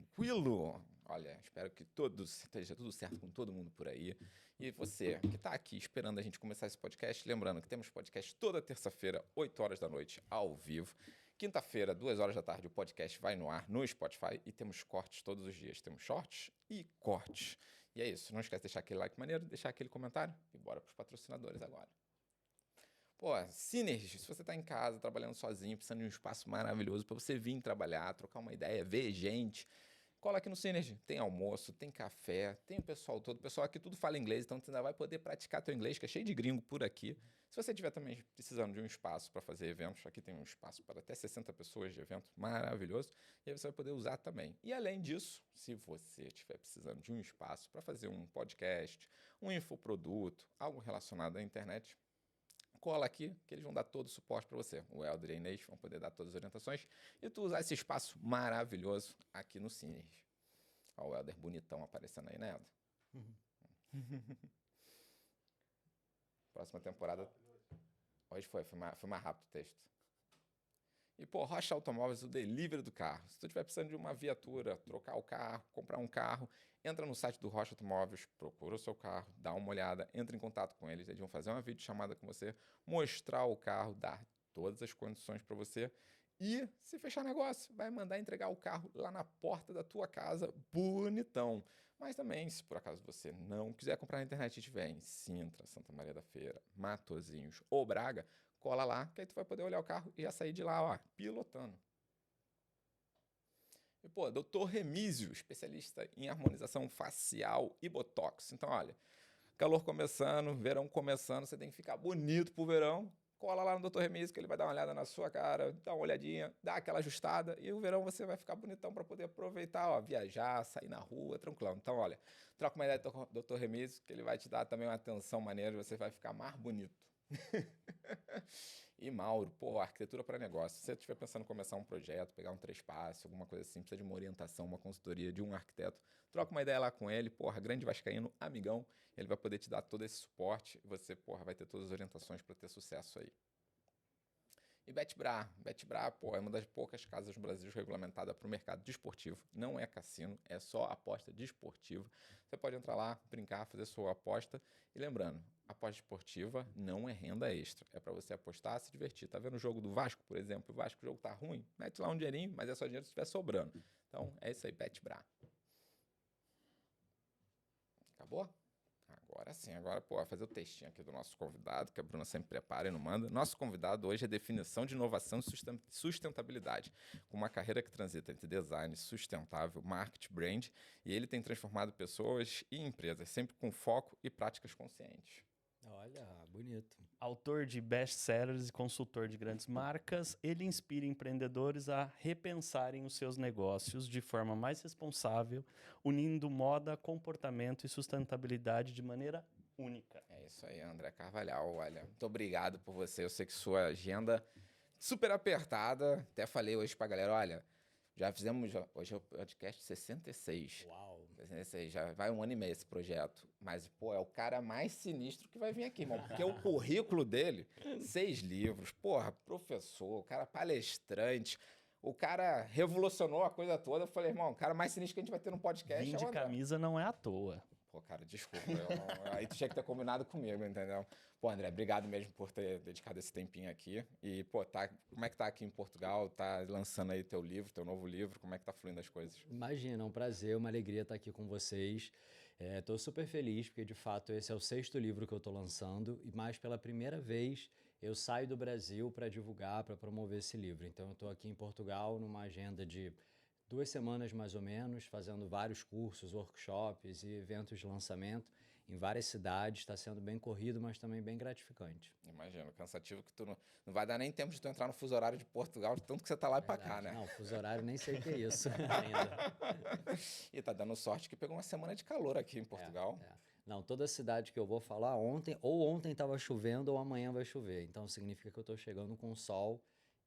tranquilo? Olha, espero que esteja tudo certo com todo mundo por aí. E você que está aqui esperando a gente começar esse podcast, lembrando que temos podcast toda terça-feira, 8 horas da noite, ao vivo. Quinta-feira, 2 horas da tarde, o podcast vai no ar no Spotify e temos cortes todos os dias. Temos shorts e cortes. E é isso. Não esquece de deixar aquele like maneiro, deixar aquele comentário e bora para os patrocinadores agora. Pô, Synergy, se você está em casa, trabalhando sozinho, precisando de um espaço maravilhoso para você vir trabalhar, trocar uma ideia, ver gente, cola aqui no Synergy. Tem almoço, tem café, tem o pessoal todo. O pessoal aqui tudo fala inglês, então você ainda vai poder praticar teu inglês, que é cheio de gringo por aqui. Se você estiver também precisando de um espaço para fazer eventos, aqui tem um espaço para até 60 pessoas de evento, maravilhoso. E aí você vai poder usar também. E além disso, se você estiver precisando de um espaço para fazer um podcast, um infoproduto, algo relacionado à internet, cola aqui que eles vão dar todo o suporte para você. O Helder e a Inês vão poder dar todas as orientações e tu usar esse espaço maravilhoso aqui no Synergy. Olha o Helder bonitão aparecendo aí, né, Helder? Próxima temporada. Hoje foi mais rápido o texto. E, pô, Rocha Automóveis, o delivery do carro. Se tu estiver precisando de uma viatura, trocar o carro, comprar um carro, entra no site do Rocha Automóveis, procura o seu carro, dá uma olhada, entra em contato com eles, eles vão fazer uma videochamada com você, mostrar o carro, dar todas as condições para você e, se fechar negócio, vai mandar entregar o carro lá na porta da tua casa, bonitão. Mas também, se por acaso você não quiser comprar na internet e estiver em Sintra, Santa Maria da Feira, Matosinhos ou Braga, cola lá, que aí tu vai poder olhar o carro e já sair de lá, ó, pilotando. E, pô, Dr. Remísio, especialista em harmonização facial e botox. Então, olha, calor começando, verão começando, você tem que ficar bonito pro verão. Cola lá no Dr. Remísio que ele vai dar uma olhada na sua cara, dá uma olhadinha, dá aquela ajustada e o verão você vai ficar bonitão para poder aproveitar, ó, viajar, sair na rua, tranquilão. Então, olha, troca uma ideia com o Dr. Remísio que ele vai te dar também uma atenção maneira, você vai ficar mais bonito. E Mauro, pô, arquitetura para negócio. Se você estiver pensando em começar um projeto, pegar um trespasse, alguma coisa assim, precisa de uma orientação, uma consultoria de um arquiteto, troca uma ideia lá com ele, porra, grande vascaíno, amigão, ele vai poder te dar todo esse suporte e você, porra, vai ter todas as orientações para ter sucesso aí. E Betbra, pô, é uma das poucas casas no Brasil regulamentada para o mercado desportivo. Não é cassino, é só aposta desportiva. Você pode entrar lá, brincar, fazer sua aposta. E lembrando, aposta esportiva não é renda extra. É para você apostar, se divertir. Tá vendo o jogo do Vasco, por exemplo? O Vasco, o jogo tá ruim, mete lá um dinheirinho, mas é só dinheiro se estiver sobrando. Então, é isso aí, Betbra. Acabou? Agora sim, agora, pô, vai fazer o textinho aqui do nosso convidado, que a Bruna sempre prepara e não manda. Nosso convidado hoje é definição de inovação e sustentabilidade, com uma carreira que transita entre design sustentável, marketing, brand, e ele tem transformado pessoas e empresas, sempre com foco e práticas conscientes. Olha, bonito. Autor de best-sellers e consultor de grandes marcas, ele inspira empreendedores a repensarem os seus negócios de forma mais responsável, unindo moda, comportamento e sustentabilidade de maneira única. É isso aí, André Carvalhal. Olha, muito obrigado por você. Eu sei que sua agenda super apertada. Até falei hoje pra galera, olha, já fizemos, hoje é o podcast 66. Uau. 66, já vai 1 ano e meio esse projeto. Mas, pô, é o cara mais sinistro que vai vir aqui, irmão. Porque o currículo dele, 6 livros, porra, professor, o cara palestrante, o cara revolucionou a coisa toda. Eu falei, irmão, o cara mais sinistro que a gente vai ter no podcast Vim é o de André. camisa não é à toa. Pô, cara, desculpa. Aí tu tinha que ter combinado comigo, entendeu? Pô, André, obrigado mesmo por ter dedicado esse tempinho aqui. E, pô, como é que tá aqui em Portugal? Tá lançando aí teu livro, teu novo livro? Como é que tá fluindo as coisas? Imagina, é um prazer, uma alegria estar aqui com vocês. Estou super feliz porque, de fato, esse é o 6º livro que eu estou lançando. Mas, pela primeira vez, eu saio do Brasil para divulgar, para promover esse livro. Então, eu estou aqui em Portugal numa agenda de 2 semanas mais ou menos, fazendo vários cursos, workshops e eventos de lançamento em várias cidades. Está sendo bem corrido, mas também bem gratificante. Imagino, cansativo que tu não vai dar nem tempo de tu entrar no fuso horário de Portugal, de tanto que você tá lá e pra cá, né? Não, fuso horário nem sei o que é isso ainda. E tá dando sorte que pegou uma semana de calor aqui em Portugal. Não, toda cidade que eu vou falar ontem estava chovendo ou amanhã vai chover. Então significa que eu estou chegando com sol.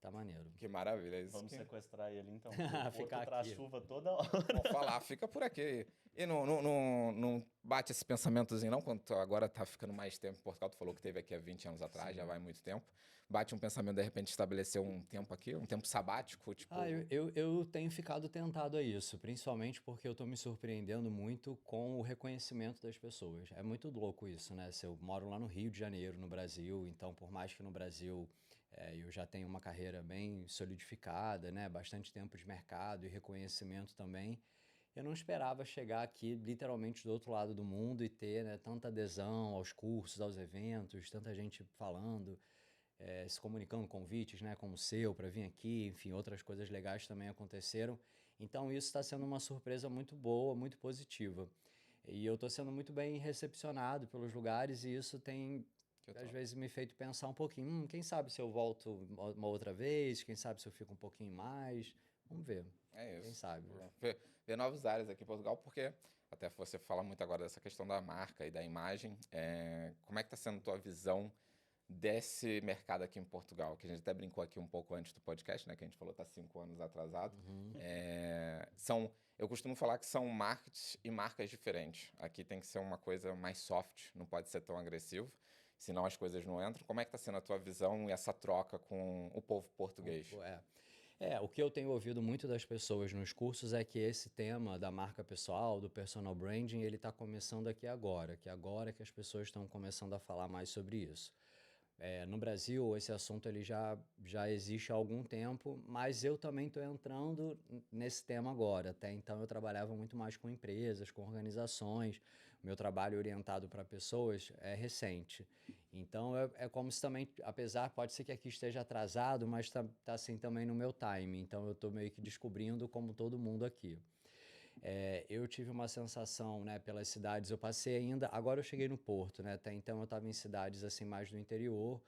tá maneiro. Que maravilha. Isso Vamos que... sequestrar ele, então. O Ficar Porto traz aqui. chuva toda hora. Vou falar, fica por aqui. E não bate esse pensamentozinho, não? Quando tu agora tá ficando mais tempo em Portugal, tu falou que teve aqui há 20 anos atrás, Sim. já vai muito tempo. Bate um pensamento, de repente, estabelecer um tempo aqui, um tempo sabático, tipo... Eu tenho ficado tentado a isso, principalmente porque eu tô me surpreendendo muito com o reconhecimento das pessoas. É muito louco isso, né? Eu moro lá no Rio de Janeiro, no Brasil, então por mais que no Brasil eu já tenho uma carreira bem solidificada, né? Bastante tempo de mercado e reconhecimento também, eu não esperava chegar aqui literalmente do outro lado do mundo e ter, né, tanta adesão aos cursos, aos eventos, tanta gente falando, se comunicando, convites, né, como o seu, para vir aqui, enfim, outras coisas legais também aconteceram. Então isso está sendo uma surpresa muito boa, muito positiva. E eu estou sendo muito bem recepcionado pelos lugares e isso tem, às vezes, me feito pensar um pouquinho, quem sabe se eu volto uma outra vez, quem sabe se eu fico um pouquinho mais, vamos ver. É Quem isso. sabe? Ver novos áreas aqui em Portugal, porque até você fala muito agora dessa questão da marca e da imagem. Como é que está sendo a tua visão desse mercado aqui em Portugal? Que a gente até brincou aqui um pouco antes do podcast, né? Que a gente falou que está 5 anos atrasado. Eu costumo falar que são markets e marcas diferentes. Aqui tem que ser uma coisa mais soft, não pode ser tão agressivo, senão as coisas não entram. Como é que está sendo a tua visão e essa troca com o povo português? O que eu tenho ouvido muito das pessoas nos cursos é que esse tema da marca pessoal, do personal branding, ele está começando aqui agora, que agora que as pessoas estão começando a falar mais sobre isso. No Brasil, esse assunto ele já existe há algum tempo, mas eu também estou entrando nesse tema agora. Até então eu trabalhava muito mais com empresas, com organizações. O meu trabalho orientado para pessoas é recente. Então é como se também, apesar, pode ser que aqui esteja atrasado, mas tá assim também no meu time. Então eu estou meio que descobrindo como todo mundo aqui. Eu tive uma sensação, né, pelas cidades, eu passei ainda, agora eu cheguei no Porto, né, até então eu estava em cidades assim mais do interior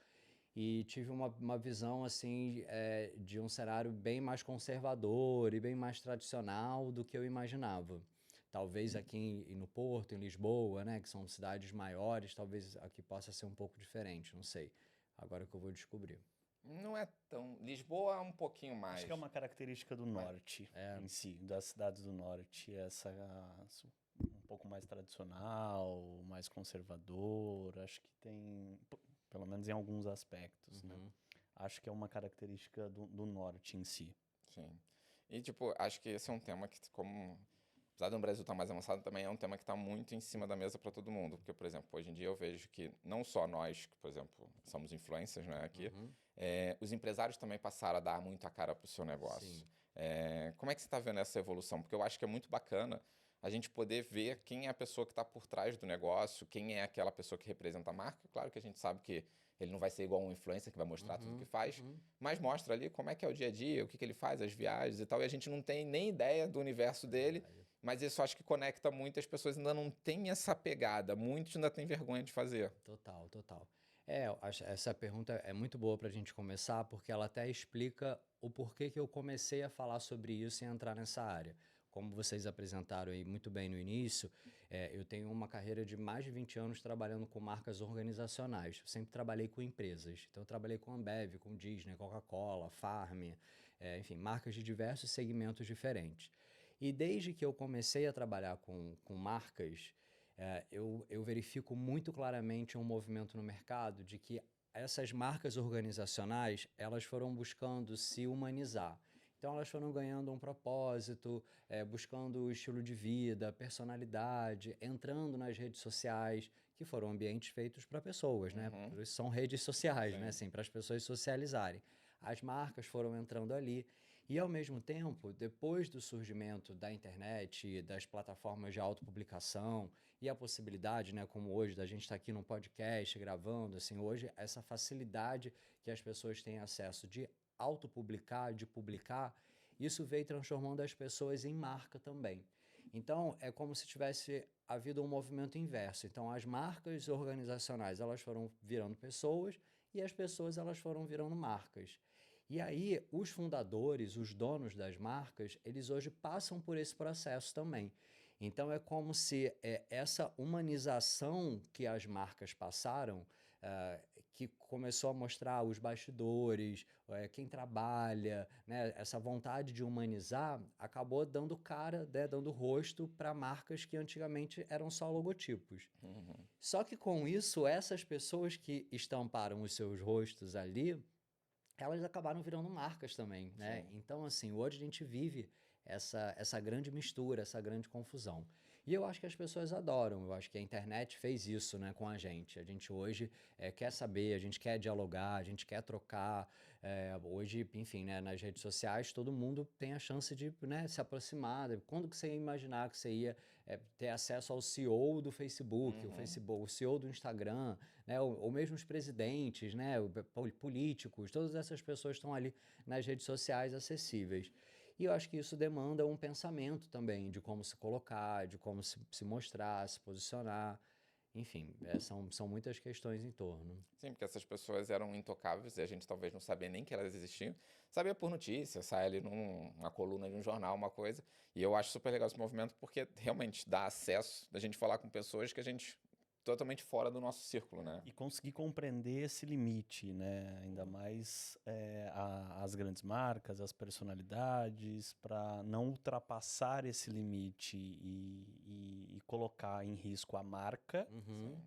e tive uma visão assim de um cenário bem mais conservador e bem mais tradicional do que eu imaginava. Talvez aqui no Porto, em Lisboa, né, que são cidades maiores, talvez aqui possa ser um pouco diferente, não sei. Agora que eu vou descobrir. Não é tão... Lisboa é um pouquinho mais. Acho que é uma característica do norte em si, das cidades do norte, um pouco mais tradicional, mais conservador, acho que tem, pelo menos em alguns aspectos, né? Acho que é uma característica do norte em si. Sim. E, tipo, acho que esse é um tema que, como... Apesar do Brasil estar mais avançado, também é um tema que está muito em cima da mesa para todo mundo. Porque, por exemplo, hoje em dia eu vejo que não só nós, que, por exemplo, somos influencers, né, aqui, os empresários também passaram a dar muito a cara para o seu negócio. Como é que você está vendo essa evolução? Porque eu acho que é muito bacana a gente poder ver quem é a pessoa que está por trás do negócio, quem é aquela pessoa que representa a marca. Claro que a gente sabe que ele não vai ser igual um influencer que vai mostrar tudo o que faz, mas mostra ali como é que é o dia a dia, o que ele faz, as viagens e tal, e a gente não tem nem ideia do universo dele, mas isso acho que conecta muito, as pessoas ainda não têm essa pegada, muitos ainda têm vergonha de fazer. Total, total. Essa pergunta é muito boa para a gente começar, porque ela até explica o porquê que eu comecei a falar sobre isso e entrar nessa área. Como vocês apresentaram aí muito bem no início, eu tenho uma carreira de mais de 20 anos trabalhando com marcas organizacionais. Eu sempre trabalhei com empresas. Então, eu trabalhei com Ambev, com Disney, Coca-Cola, Farm, enfim, marcas de diversos segmentos diferentes. E desde que eu comecei a trabalhar com marcas, eu verifico muito claramente um movimento no mercado de que essas marcas organizacionais, elas foram buscando se humanizar. Então, elas foram ganhando um propósito, buscando o estilo de vida, personalidade, entrando nas redes sociais, que foram ambientes feitos para pessoas, né? Por isso são redes sociais, né? Assim, para as pessoas socializarem. As marcas foram entrando ali. E, ao mesmo tempo, depois do surgimento da internet, das plataformas de autopublicação e a possibilidade, né, como hoje, da gente estar aqui num podcast gravando, assim, hoje, essa facilidade que as pessoas têm acesso de autopublicar, de publicar, isso veio transformando as pessoas em marca também. Então, é como se tivesse havido um movimento inverso. Então, as marcas organizacionais, elas foram virando pessoas e as pessoas, elas foram virando marcas. E aí, os fundadores, os donos das marcas, eles hoje passam por esse processo também. Então, é como se essa humanização que as marcas passaram, que começou a mostrar os bastidores, quem trabalha, né? Essa vontade de humanizar acabou dando cara, né? Dando rosto para marcas que antigamente eram só logotipos. Só que com isso, essas pessoas que estamparam os seus rostos ali, elas acabaram virando marcas também, né? Sim. Então, assim, hoje a gente vive essa grande mistura, essa grande confusão. E eu acho que as pessoas adoram, eu acho que a internet fez isso, né, com a gente. A gente hoje quer saber, a gente quer dialogar, a gente quer trocar. Hoje, enfim, né, nas redes sociais, todo mundo tem a chance de, né, se aproximar. Quando que você ia imaginar que você ia ter acesso ao CEO do Facebook, o CEO do Instagram, né, ou mesmo os presidentes, né, políticos, todas essas pessoas estão ali nas redes sociais acessíveis. E eu acho que isso demanda um pensamento também de como se colocar, de como se mostrar, se posicionar. Enfim, são muitas questões em torno. Sim, porque essas pessoas eram intocáveis e a gente talvez não sabia nem que elas existiam. Sabia por notícia, sai ali numa coluna de um jornal, uma coisa. E eu acho super legal esse movimento porque realmente dá acesso da gente falar com pessoas que a gente totalmente fora do nosso círculo, né? E conseguir compreender esse limite, né? Ainda mais as grandes marcas, as personalidades, para não ultrapassar esse limite e colocar em risco a marca. Uhum.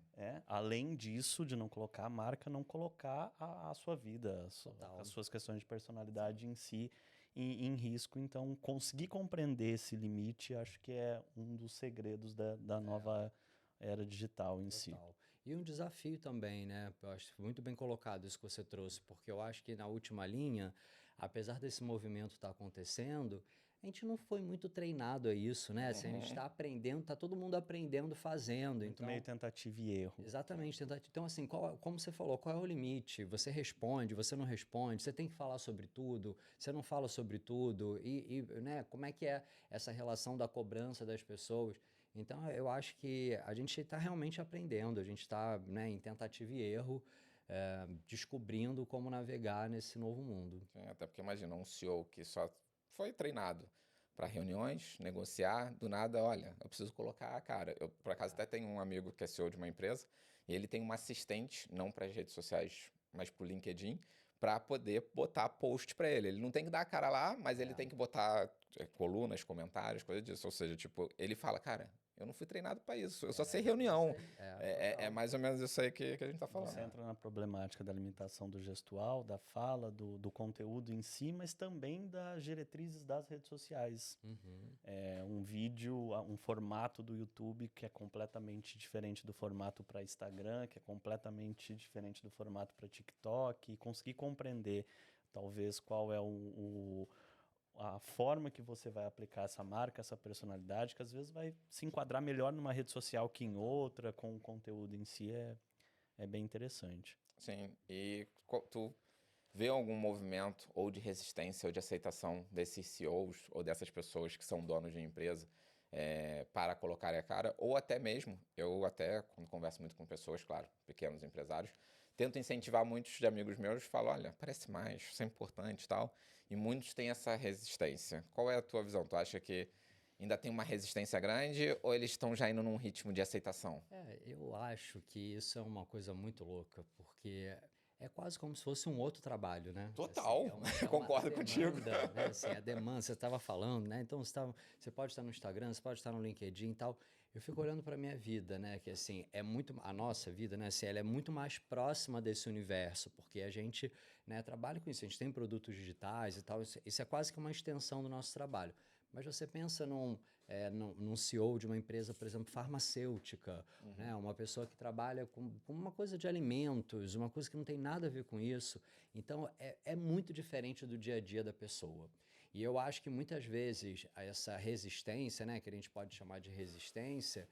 Além disso, de não colocar a marca, não colocar a sua vida, Total. as suas questões de personalidade em si em risco. Então, conseguir compreender esse limite, acho que é um dos segredos da nova era digital em si. Total. E um desafio também, né? Eu acho muito bem colocado isso que você trouxe, porque eu acho que na última linha, apesar desse movimento estar acontecendo, a gente não foi muito treinado a isso, né? Assim, a gente está aprendendo, está todo mundo aprendendo, fazendo. Muito meio tentativa e erro. Exatamente. Então, assim, como você falou, qual é o limite? Você responde, você não responde, você tem que falar sobre tudo, você não fala sobre tudo, né, como é que é essa relação da cobrança das pessoas? Então, eu acho que a gente está realmente aprendendo, a gente está, né, em tentativa e erro, descobrindo como navegar nesse novo mundo. Sim, até porque imagina um CEO que só foi treinado para reuniões, negociar, do nada, olha, eu preciso colocar a cara. Eu, por acaso, até tenho um amigo que é CEO de uma empresa, e ele tem uma assistente, não para as redes sociais, mas para o LinkedIn, para poder botar post para ele. Ele não tem que dar a cara lá, mas ele tem que botar colunas, comentários, coisa disso. Ou seja, tipo, ele fala, cara, eu não fui treinado para isso, eu só sei reunião. É mais ou menos isso aí que a gente está falando. Você entra na problemática da limitação do gestual, da fala, do conteúdo em si, mas também das diretrizes das redes sociais. Um vídeo, um formato do YouTube que é completamente diferente do formato para Instagram, que é completamente diferente do formato para TikTok, e conseguir compreender talvez qual é a forma que você vai aplicar essa marca, essa personalidade, que às vezes vai se enquadrar melhor numa rede social que em outra, com o conteúdo em si, é bem interessante. Sim, e tu vê algum movimento ou de resistência ou de aceitação desses CEOs ou dessas pessoas que são donos de empresa para colocarem a cara? Ou até mesmo, eu até, quando converso muito com pessoas, claro, pequenos empresários, tento incentivar muitos de amigos meus, falo, olha, parece mais, isso é importante e tal, e muitos têm essa resistência. Qual é a tua visão? Tu acha que ainda tem uma resistência grande ou eles estão já indo num ritmo de aceitação? Eu acho que isso é uma coisa muito louca, porque é quase como se fosse um outro trabalho, né? Total, concordo contigo. Né? Assim, a demanda, você estava falando, né? Então você pode estar no Instagram, você pode estar no LinkedIn e tal. Eu fico olhando para a minha vida, né? Que assim, a nossa vida, né? Assim, ela é muito mais próxima desse universo, porque a gente, né, trabalha com isso, a gente tem produtos digitais e tal, isso é quase que uma extensão do nosso trabalho. Mas você pensa num CEO de uma empresa, por exemplo, farmacêutica, né? Uma pessoa que trabalha com uma coisa de alimentos, uma coisa que não tem nada a ver com isso. Então, é muito diferente do dia a dia da pessoa. E eu acho que muitas vezes essa resistência, né, que a gente pode chamar de resistência,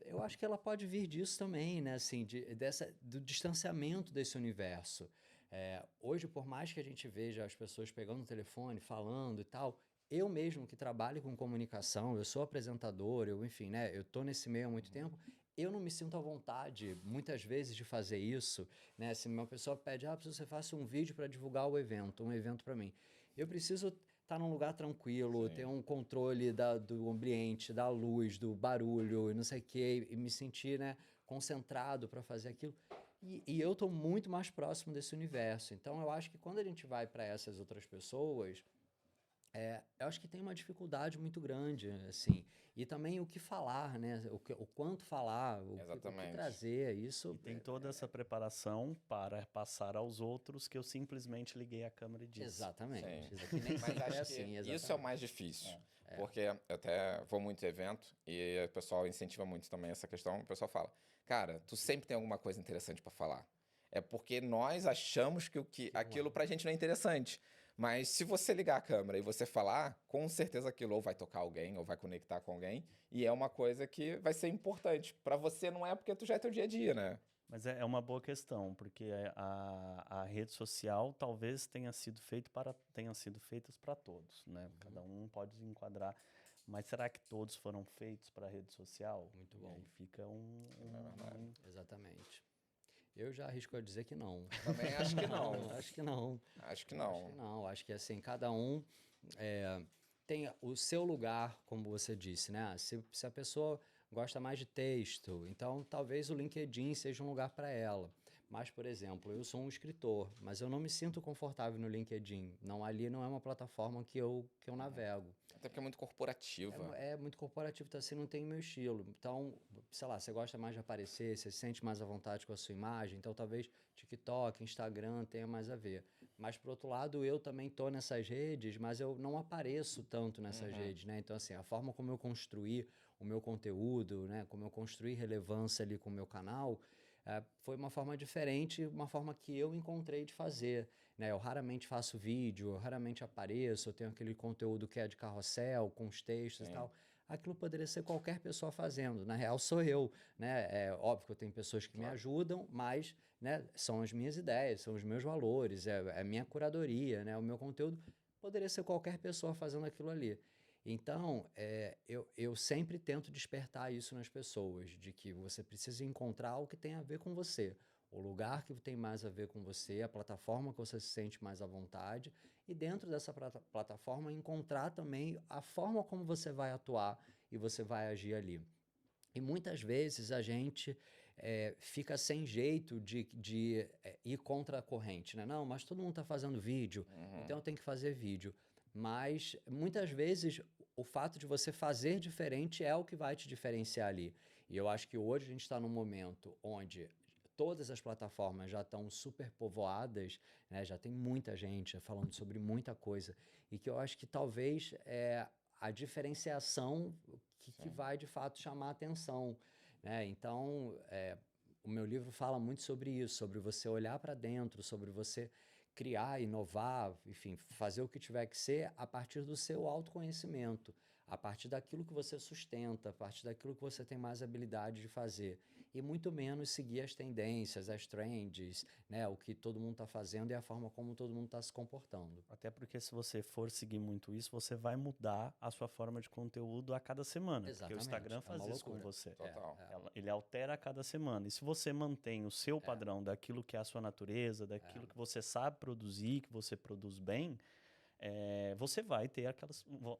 eu acho que ela pode vir disso também, né, assim, do distanciamento desse universo. Hoje, por mais que a gente veja as pessoas pegando o telefone, falando e tal, eu mesmo que trabalho com comunicação, eu sou apresentador, enfim, né, eu estou nesse meio há muito tempo, eu não me sinto à vontade, muitas vezes, de fazer isso, né? Se uma pessoa pede, preciso que você faça um vídeo para divulgar um evento para mim. Eu preciso estar num lugar tranquilo, ter um controle do ambiente, da luz, do barulho, e não sei o quê, e me sentir, né, concentrado para fazer aquilo. E eu estou muito mais próximo desse universo. Então, eu acho que quando a gente vai para essas outras pessoas, eu acho que tem uma dificuldade muito grande, assim. E também o que falar, né? O quanto falar, o que Exatamente. trazer, isso... E tem toda essa preparação para passar aos outros que eu simplesmente liguei a câmera e disse. Exatamente. Sim. Isso aqui nem Mas sempre acho é que assim, isso é o exatamente. mais difícil. Porque eu até vou muito em evento e o pessoal incentiva muito também essa questão. O pessoal fala, cara, tu sempre tem alguma coisa interessante para falar. É porque nós achamos que não aquilo é. pra gente não é interessante. Mas se você ligar a câmera e você falar, com certeza aquilo ou vai tocar alguém ou vai conectar com alguém. E é uma coisa que vai ser importante. Pra você não é porque tu já é teu dia a dia, né? Mas é uma boa questão, porque a rede social talvez tenham sido feitas para todos, né? Cada um pode enquadrar. Mas será que todos foram feitos para a rede social? Muito E bom. aí fica Exatamente. Eu já arrisco a dizer que não. Também acho que não. Acho que não. Acho que Acho que não. não. Acho que assim, cada um tem o seu lugar, como você disse, né? Se a pessoa gosta mais de texto, então talvez o LinkedIn seja um lugar para ela. Mas, por exemplo, eu sou um escritor, mas eu não me sinto confortável no LinkedIn. Não, ali não é uma plataforma que eu navego. Até porque é muito corporativa. É muito corporativo, então assim, não tem meu estilo. Então, sei lá, você gosta mais de aparecer, você se sente mais à vontade com a sua imagem, então talvez TikTok, Instagram tenha mais a ver. Mas, por outro lado, eu também tô nessas redes, mas eu não apareço tanto nessas redes, né? Então, assim, a forma como eu construí o meu conteúdo, né? Como eu construí relevância ali com o meu canal, foi uma forma diferente, uma forma que eu encontrei de fazer, né? Eu raramente faço vídeo, eu raramente apareço, eu tenho aquele conteúdo que é de carrossel, com os textos e tal. Aquilo poderia ser qualquer pessoa fazendo. Na real, sou eu, né? É óbvio que eu tenho pessoas que me ajudam, mas, né, são as minhas ideias, são os meus valores, é a minha curadoria, né? O meu conteúdo poderia ser qualquer pessoa fazendo aquilo ali. Então, eu sempre tento despertar isso nas pessoas, de que você precisa encontrar o que tem a ver com você, o lugar que tem mais a ver com você, a plataforma que você se sente mais à vontade, e dentro dessa plataforma encontrar também a forma como você vai atuar e você vai agir ali. E muitas vezes a gente fica sem jeito de ir contra a corrente, né? Não, mas todo mundo está fazendo vídeo, então eu tenho que fazer vídeo. Mas muitas vezes o fato de você fazer diferente é o que vai te diferenciar ali. E eu acho que hoje a gente está num momento onde todas as plataformas já estão super povoadas, né? Já tem muita gente falando sobre muita coisa. E que eu acho que talvez a diferenciação que vai de fato chamar a atenção, né? Então, o meu livro fala muito sobre isso, sobre você olhar para dentro, sobre você criar, inovar, enfim, fazer o que tiver que ser a partir do seu autoconhecimento, a partir daquilo que você sustenta, a partir daquilo que você tem mais habilidade de fazer. E muito menos seguir as tendências, as trends, né? O que todo mundo está fazendo e a forma como todo mundo está se comportando. Até porque se você for seguir muito isso, você vai mudar a sua forma de conteúdo a cada semana. Exatamente. Porque o Instagram É faz uma isso com loucura. você. Total. Ele altera a cada semana. E se você mantém o seu padrão daquilo que é a sua natureza, daquilo que você sabe produzir, que você produz bem, você vai ter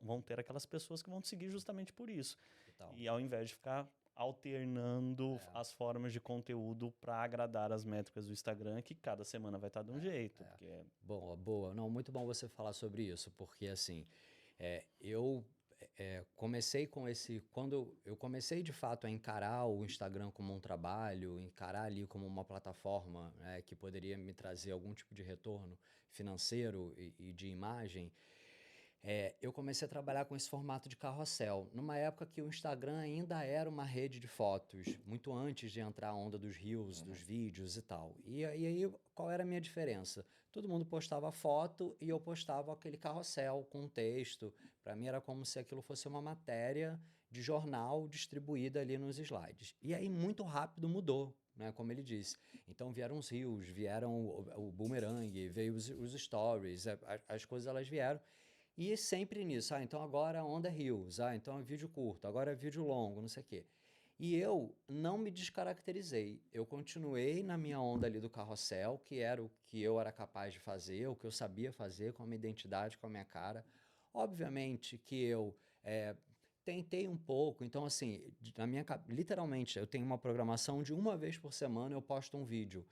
vão ter aquelas pessoas que vão te seguir justamente por isso. Total. E ao invés de ficar alternando as formas de conteúdo para agradar as métricas do Instagram, que cada semana vai estar de um jeito. Porque Boa, boa. Não, muito bom você falar sobre isso, porque assim, eu comecei com quando eu comecei de fato a encarar o Instagram como um trabalho, encarar ali como uma plataforma, né, que poderia me trazer algum tipo de retorno financeiro e de imagem, eu comecei a trabalhar com esse formato de carrossel, numa época que o Instagram ainda era uma rede de fotos, muito antes de entrar a onda dos reels, dos vídeos e tal. E aí, qual era a minha diferença? Todo mundo postava foto e eu postava aquele carrossel com texto. Para mim era como se aquilo fosse uma matéria de jornal distribuída ali nos slides. E aí muito rápido mudou, né, como ele disse. Então vieram os reels, vieram o boomerang, veio os stories, as coisas elas vieram. E sempre nisso, então agora a onda é Reels, então é vídeo curto, agora é vídeo longo, não sei o quê. E eu não me descaracterizei, eu continuei na minha onda ali do carrossel, que era o que eu era capaz de fazer, o que eu sabia fazer com a minha identidade, com a minha cara. Obviamente que eu Tentei um pouco, então assim, literalmente, eu tenho uma programação de uma vez por semana eu posto um vídeo.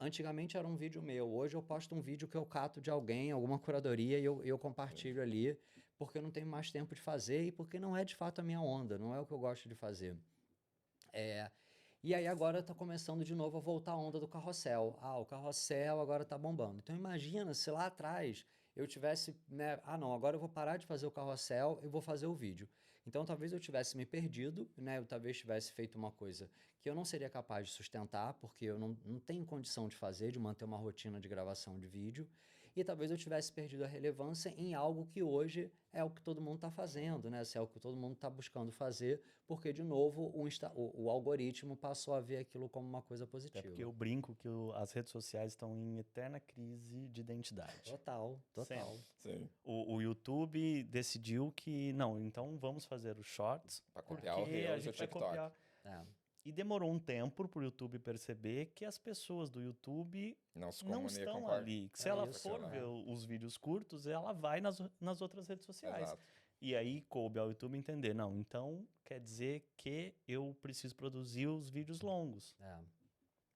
Antigamente era um vídeo meu, hoje eu posto um vídeo que eu cato de alguém, alguma curadoria, e eu compartilho ali, porque eu não tenho mais tempo de fazer e porque não é de fato a minha onda, não é o que eu gosto de fazer. E aí agora está começando de novo a voltar a onda do carrossel. Ah, o carrossel agora está bombando. Então imagina se lá atrás eu tivesse, né, ah não, agora eu vou parar de fazer o carrossel e vou fazer o vídeo. Então talvez eu tivesse me perdido, né, eu talvez tivesse feito uma coisa que eu não seria capaz de sustentar, porque eu não tenho condição de fazer, de manter uma rotina de gravação de vídeo. E talvez eu tivesse perdido a relevância em algo que hoje é o que todo mundo está fazendo, né? Se é o que todo mundo está buscando fazer, porque, de novo, o algoritmo passou a ver aquilo como uma coisa positiva. Até porque eu brinco que as redes sociais estão em eterna crise de identidade. Total. Sim. O YouTube decidiu que, não, então vamos fazer os shorts. Pra copiar o porque Reels a e o gente vai TikTok. copiar. E demorou um tempo pro YouTube perceber que as pessoas do YouTube Não se não comunicam estão com a... ali. Que se ela isso, for ver os vídeos curtos, ela vai nas outras redes sociais. Exato. E aí coube ao YouTube entender, não, então quer dizer que eu preciso produzir os vídeos longos.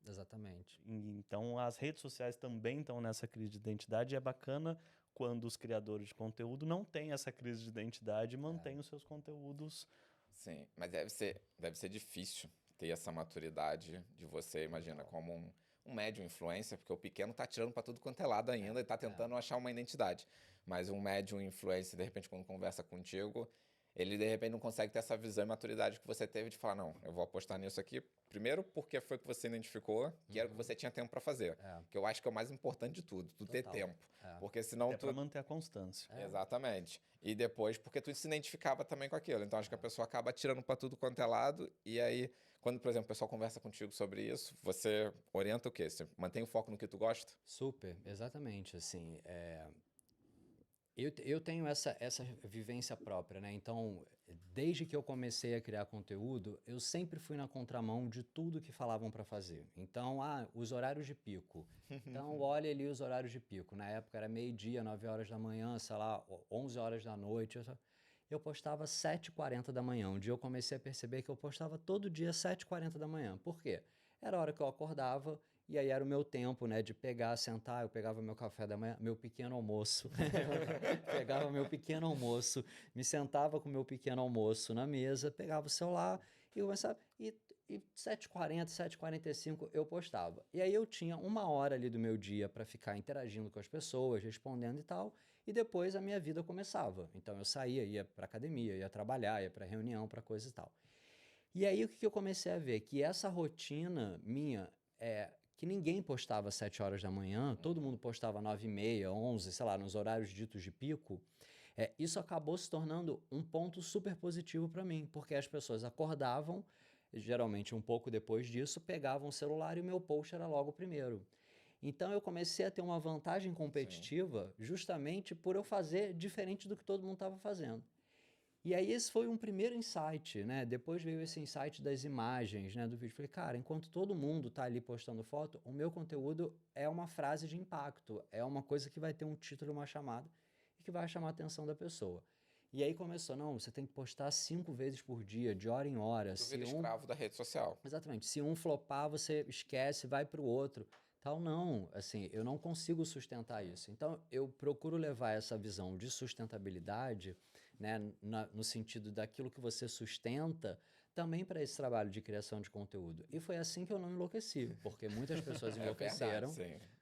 Exatamente. Então as redes sociais também estão nessa crise de identidade e é bacana quando os criadores de conteúdo não têm essa crise de identidade e mantêm os seus conteúdos. Sim, mas deve ser difícil ter essa maturidade de você, imagina, como um médio influencer, porque o pequeno tá tirando para tudo quanto é lado ainda e tá tentando achar uma identidade. Mas um médio influencer, de repente, quando conversa contigo, ele de repente não consegue ter essa visão e maturidade que você teve de falar, não, eu vou apostar nisso aqui, primeiro porque foi o que você identificou, que era o que você tinha tempo para fazer. Que eu acho que é o mais importante de tudo, tu ter tempo. Porque senão Até para manter a constância. Exatamente. E depois, porque tu se identificava também com aquilo. Então, acho que a pessoa acaba tirando para tudo quanto é lado. E aí, quando, por exemplo, o pessoal conversa contigo sobre isso, você orienta o quê? Você mantém o foco no que tu gosta? Super, exatamente, assim, eu tenho essa vivência própria, né? Então, desde que eu comecei a criar conteúdo, eu sempre fui na contramão de tudo que falavam para fazer. Então, os horários de pico. Então, olha ali os horários de pico. Na época era meio-dia, 9 horas da manhã, sei lá, 11 horas da noite. Eu postava 7h40 da manhã. Um dia eu comecei a perceber que eu postava todo dia 7h40 da manhã. Por quê? Era a hora que eu acordava. E aí era o meu tempo, né, de pegar, sentar, eu pegava meu café da manhã, meu pequeno almoço, pegava meu pequeno almoço, me sentava com meu pequeno almoço na mesa, pegava o celular e começava, e 7h40, 7h45 eu postava. E aí eu tinha 1 hora ali do meu dia para ficar interagindo com as pessoas, respondendo e tal, e depois a minha vida começava. Então eu saía, ia para academia, ia trabalhar, ia para reunião, para coisa e tal. E aí o que eu comecei a ver? Que essa rotina minha que ninguém postava às 7 horas da manhã, todo mundo postava 9h30, 11, sei lá, nos horários ditos de pico, isso acabou se tornando um ponto super positivo para mim, porque as pessoas acordavam, geralmente um pouco depois disso, pegavam o celular e o meu post era logo o primeiro. Então eu comecei a ter uma vantagem competitiva justamente por eu fazer diferente do que todo mundo estava fazendo. E aí esse foi um primeiro insight, né? Depois veio esse insight das imagens, né, do vídeo. Falei, cara, enquanto todo mundo tá ali postando foto, o meu conteúdo é uma frase de impacto, é uma coisa que vai ter um título, uma chamada, e que vai chamar a atenção da pessoa. E aí começou, não, você tem que postar 5 vezes por dia, de hora em hora. Tu vira escravo da rede social. Exatamente. Se um flopar, você esquece, vai para o outro. Tal, não. Assim, eu não consigo sustentar isso. Então, eu procuro levar essa visão de sustentabilidade, né, no sentido daquilo que você sustenta, também para esse trabalho de criação de conteúdo. E foi assim que eu não enlouqueci, porque muitas pessoas enlouqueceram,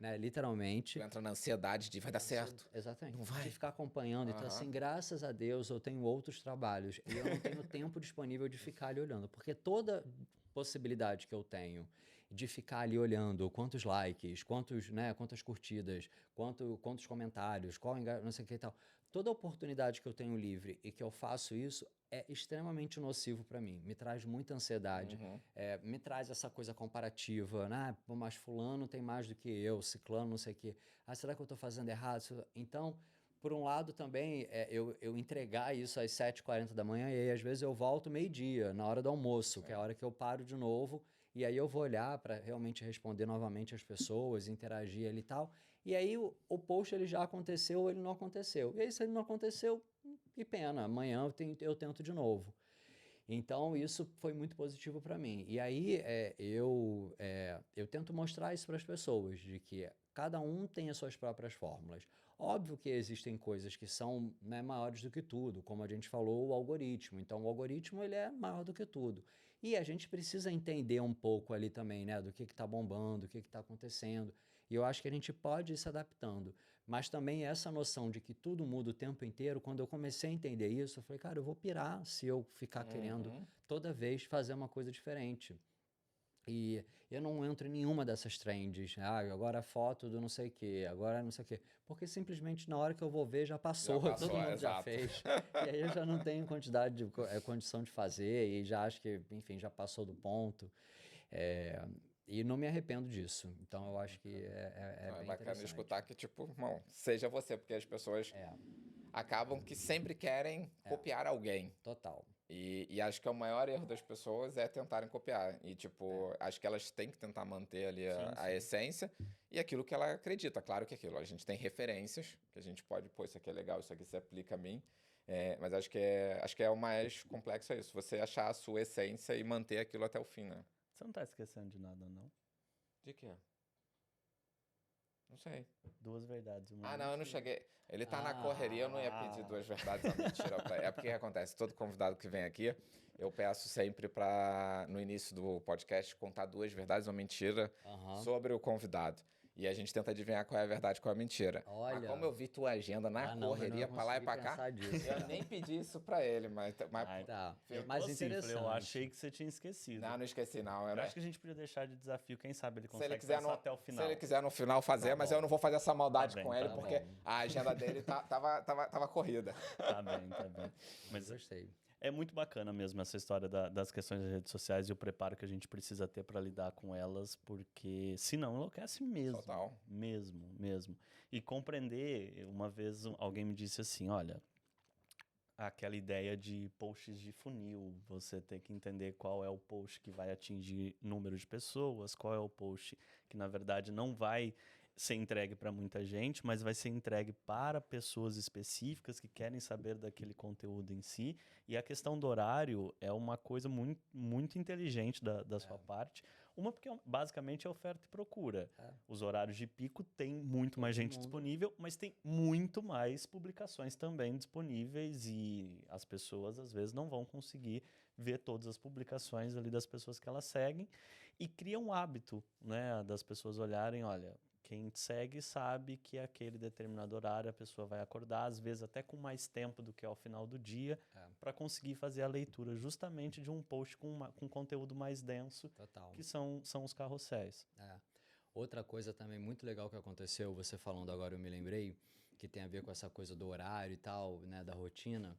né, literalmente. Tu entra na ansiedade de vai dar certo. Exatamente. Não vai. De ficar acompanhando. Então, assim, graças a Deus, eu tenho outros trabalhos e eu não tenho tempo disponível de ficar ali olhando, porque toda possibilidade que eu tenho de ficar ali olhando quantos likes, quantas curtidas, quantos comentários, não sei o que e tal. Toda oportunidade que eu tenho livre e que eu faço isso é extremamente nocivo para mim. Me traz muita ansiedade, me traz essa coisa comparativa, né? Mas fulano tem mais do que eu, ciclano, não sei o quê. Será que eu estou fazendo errado? Então, por um lado também, eu entregar isso às 7h40 da manhã e aí às vezes eu volto meio-dia, na hora do almoço, que é a hora que eu paro de novo e aí eu vou olhar para realmente responder novamente as pessoas, interagir ali e tal. E aí o post ele já aconteceu ou ele não aconteceu. E aí se ele não aconteceu, que pena, amanhã eu tento de novo. Então, isso foi muito positivo para mim. E aí, eu tento mostrar isso para as pessoas, de que cada um tem as suas próprias fórmulas. Óbvio que existem coisas que são, né, maiores do que tudo, como a gente falou, o algoritmo. Então, o algoritmo ele é maior do que tudo. E a gente precisa entender um pouco ali também, né, do que está bombando, o que está acontecendo. E eu acho que a gente pode ir se adaptando. Mas também essa noção de que tudo muda o tempo inteiro, quando eu comecei a entender isso, eu falei, cara, eu vou pirar se eu ficar querendo toda vez fazer uma coisa diferente. E eu não entro em nenhuma dessas trends. Ah, agora a foto do não sei o quê, agora não sei o quê. Porque simplesmente na hora que eu vou ver já passou, todo mundo já fez. E aí eu já não tenho condição de fazer e já acho que, enfim, já passou do ponto. E não me arrependo disso. Então eu acho que é bem bacana interessante. escutar que, tipo, irmão, seja você, porque as pessoas acabam que sempre querem copiar alguém. Total. E acho que o maior erro das pessoas é tentarem copiar. E, tipo, acho que elas têm que tentar manter ali a essência e aquilo que ela acredita. Claro que aquilo. A gente tem referências, que a gente pode, pô, isso aqui é legal, isso aqui se aplica a mim. Mas acho que é o mais complexo é isso. Você achar a sua essência e manter aquilo até o fim, né? Você não tá esquecendo de nada, não? De quê? Não sei. 2 verdades, uma Não, eu não mentira. cheguei. Ele tá na correria, eu não ia pedir 2 verdades, uma mentira pra ele. É porque o que acontece? Todo convidado que vem aqui, eu peço sempre pra, no início do podcast, contar 2 verdades ou uma mentira sobre o convidado. E a gente tenta adivinhar qual é a verdade e qual é a mentira. Olha. Mas como eu vi tua agenda na correria pra lá e pra cá, eu nem pedi isso pra ele, mas tá. Mas interessante. Eu achei que você tinha esquecido. Não esqueci não. Eu acho que a gente podia deixar de desafio, quem sabe ele Se ele consegue quiser pensar até o final. Se ele quiser no final fazer, Tá mas bom. eu não vou fazer essa maldade Tá bem, com ele, tá porque bom. a agenda dele tava corrida. Tá bem, tá bem. Mas Gostei. é muito bacana mesmo essa história das questões das redes sociais e o preparo que a gente precisa ter para lidar com elas, porque senão enlouquece mesmo. Total. Mesmo. E compreender, uma vez alguém me disse assim, olha, aquela ideia de posts de funil, você tem que entender qual é o post que vai atingir número de pessoas, qual é o post que na verdade não vai ser entregue para muita gente, mas vai ser entregue para pessoas específicas que querem saber daquele conteúdo em si. E a questão do horário é uma coisa muito, muito inteligente da sua parte. Uma porque basicamente é oferta e procura. Os horários de pico tem muito mais gente disponível, mas tem muito mais publicações também disponíveis e as pessoas às vezes não vão conseguir ver todas as publicações ali das pessoas que elas seguem e cria um hábito, né, das pessoas olharem, olha, quem segue sabe que aquele determinado horário a pessoa vai acordar, às vezes até com mais tempo do que ao final do dia, para conseguir fazer a leitura justamente de um post com conteúdo mais denso, que são os carrosséis. Outra coisa também muito legal que aconteceu, você falando agora eu me lembrei, que tem a ver com essa coisa do horário e tal, né, da rotina.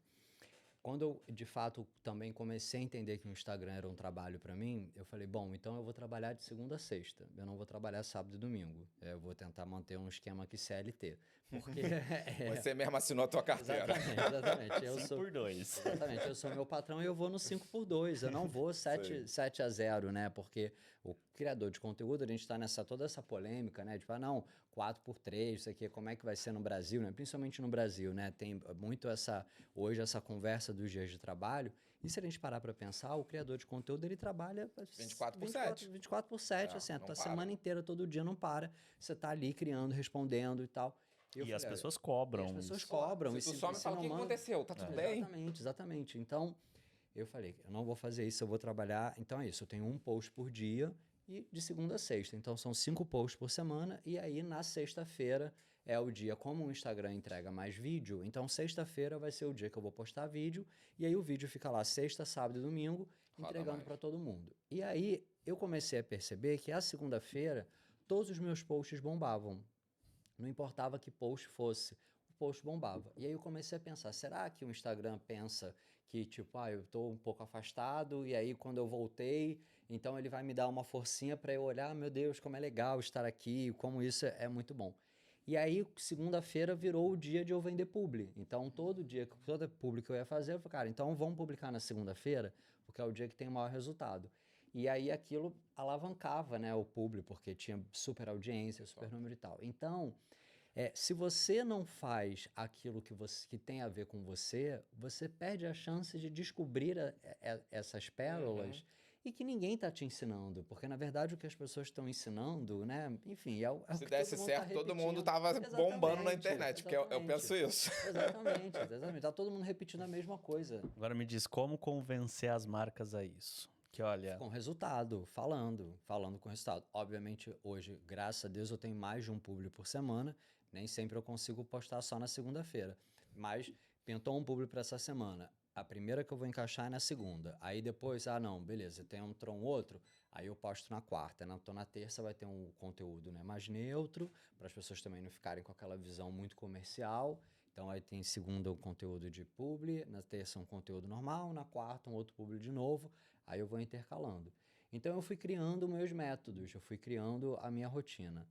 Quando eu, de fato, também comecei a entender que o Instagram era um trabalho para mim, eu falei, bom, então eu vou trabalhar de segunda a sexta. Eu não vou trabalhar sábado e domingo. Eu vou tentar manter um esquema aqui CLT. Porque Você mesmo assinou a tua carteira. Exatamente. 5x2. Exatamente. Eu sou meu patrão e eu vou no 5x2. Eu não vou 7-0, né? Porque o criador de conteúdo, a gente está toda essa polêmica, né? Tipo, não, 4x3, isso aqui, como é que vai ser no Brasil, né? Principalmente no Brasil, né? Tem muito hoje essa conversa dos dias de trabalho. E se a gente parar para pensar, o criador de conteúdo, ele trabalha 24/7. 24/7, assim, a semana inteira, todo dia, não para. Você está ali criando, respondendo e tal. E as pessoas cobram. As pessoas cobram. Se tu some, fala, o que aconteceu? Tá tudo bem? Exatamente. Então, eu falei, eu não vou fazer isso, eu vou trabalhar. Então é isso, eu tenho um post por dia e de segunda a sexta. Então são 5 posts por semana e aí na sexta-feira é o dia, como o Instagram entrega mais vídeo, então sexta-feira vai ser o dia que eu vou postar vídeo e aí o vídeo fica lá sexta, sábado e domingo entregando para todo mundo. E aí eu comecei a perceber que a segunda-feira todos os meus posts bombavam. Não importava que post fosse, o post bombava. E aí eu comecei a pensar, será que o Instagram pensa que, tipo, eu estou um pouco afastado e aí quando eu voltei, então ele vai me dar uma forcinha para eu olhar, meu Deus, como é legal estar aqui, como isso é muito bom. E aí, segunda-feira virou o dia de eu vender publi. Então, todo publi que eu ia fazer, eu falei, cara, então vamos publicar na segunda-feira, porque é o dia que tem o maior resultado. E aí aquilo alavancava, né, o público, porque tinha super audiência, super número e tal. Então, se você não faz aquilo que tem a ver com você, você perde a chance de descobrir essas pérolas e que ninguém está te ensinando, porque na verdade o que as pessoas estão ensinando, né? Enfim, é o Se que desse todo mundo tá certo, todo mundo repetindo. tava bombando na Exatamente, internet, porque eu penso isso. exatamente. Tá todo mundo repetindo a mesma coisa. Agora me diz, como convencer as marcas a isso? Que olha, Com resultado, falando com resultado. Obviamente, hoje, graças a Deus, eu tenho mais de um publi por semana. Nem sempre eu consigo postar só na segunda-feira. Mas pintou um publi para essa semana. A primeira que eu vou encaixar é na segunda. Aí depois, não, beleza, entrou um outro. Aí eu posto na quarta. Na terça vai ter um conteúdo, né, mais neutro, para as pessoas também não ficarem com aquela visão muito comercial. Então aí tem segunda um conteúdo de publi, na terça um conteúdo normal, na quarta um outro publi de novo. Aí eu vou intercalando. Então eu fui criando meus métodos, eu fui criando a minha rotina.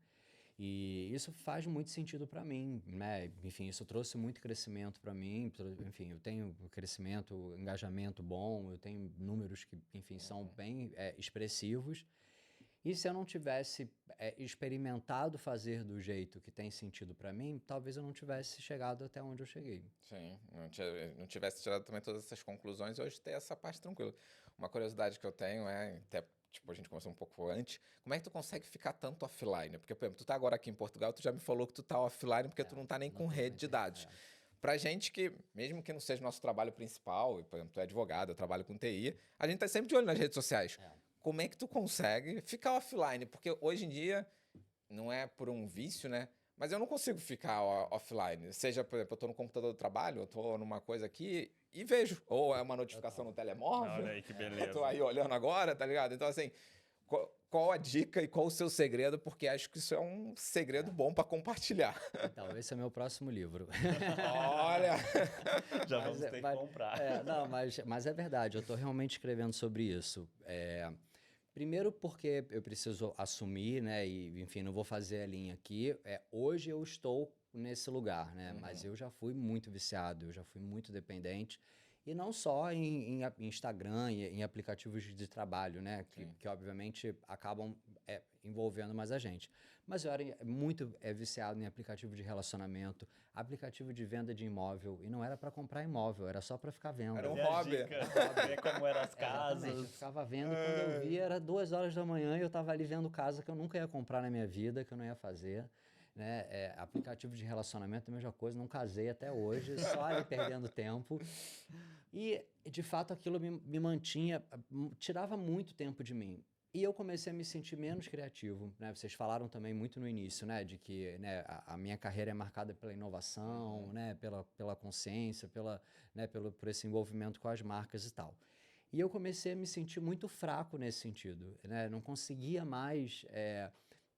E isso faz muito sentido para mim, né? Enfim, isso trouxe muito crescimento para mim. Enfim, eu tenho crescimento, engajamento bom, eu tenho números que, enfim, são bem expressivos. E se eu não tivesse experimentado fazer do jeito que tem sentido para mim, talvez eu não tivesse chegado até onde eu cheguei. Sim, não tivesse tirado também todas essas conclusões, hoje ter essa parte tranquila. Uma curiosidade que eu tenho até, tipo, a gente conversou um pouco antes, como é que tu consegue ficar tanto offline? Porque, por exemplo, tu tá agora aqui em Portugal, tu já me falou que tu tá offline porque tu não tá nem Não com tô rede de dados. Pra gente que, mesmo que não seja nosso trabalho principal, por exemplo, tu é advogado, eu trabalho com TI, a gente tá sempre de olho nas redes sociais. Como é que tu consegue ficar offline? Porque hoje em dia, não é por um vício, né? Mas eu não consigo ficar offline. Seja, por exemplo, eu tô no computador do trabalho, eu tô numa coisa aqui e vejo. Ou é uma notificação no telemóvel. olha aí que Eu beleza. tô aí olhando agora, tá ligado? Então, assim, qual a dica e qual o seu segredo? Porque acho que isso é um segredo bom pra compartilhar. Então, esse é meu próximo livro. Olha! Já vamos ter que comprar. Não, mas é verdade, eu estou realmente escrevendo sobre isso. Primeiro porque eu preciso assumir, né, e enfim, não vou fazer a linha aqui. Hoje eu estou nesse lugar, né, mas eu já fui muito viciado, eu já fui muito dependente. E não só em Instagram, em aplicativos de trabalho, né, que obviamente acabam envolvendo mais a gente. Mas eu era muito viciado em aplicativo de relacionamento, aplicativo de venda de imóvel, e não era para comprar imóvel, era só para ficar vendo. Era um E a hobby. dica, ver como eram as Exatamente, eu casas. ficava vendo, quando eu via era 2 horas da manhã e eu estava ali vendo casa que eu nunca ia comprar na minha vida, que eu não ia fazer. Né? Aplicativo de relacionamento, a mesma coisa, não casei até hoje, só ali perdendo tempo. E, de fato, aquilo me mantinha, tirava muito tempo de mim. E eu comecei a me sentir menos criativo, né? Vocês falaram também muito no início, né? De que, né, a minha carreira é marcada pela inovação, né? Pela consciência, né, por esse envolvimento com as marcas e tal. E eu comecei a me sentir muito fraco nesse sentido, né? Não conseguia mais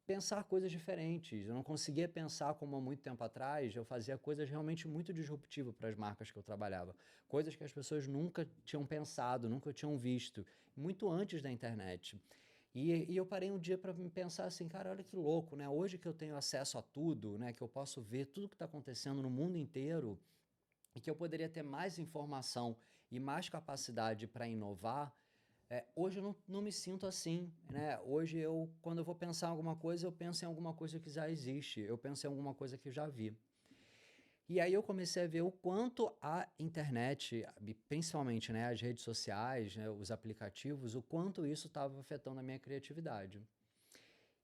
pensar coisas diferentes. Eu não conseguia pensar como há muito tempo atrás, eu fazia coisas realmente muito disruptivas para as marcas que eu trabalhava. Coisas que as pessoas nunca tinham pensado, nunca tinham visto, muito antes da internet. E eu parei um dia para me pensar assim, cara, olha que louco, né? Hoje que eu tenho acesso a tudo, né? Que eu posso ver tudo que está acontecendo no mundo inteiro e que eu poderia ter mais informação e mais capacidade para inovar, hoje eu não me sinto assim, né? Hoje quando eu vou pensar em alguma coisa, eu penso em alguma coisa que já existe, eu penso em alguma coisa que já vi. E aí eu comecei a ver o quanto a internet, principalmente, né, as redes sociais, né, os aplicativos, o quanto isso estava afetando a minha criatividade.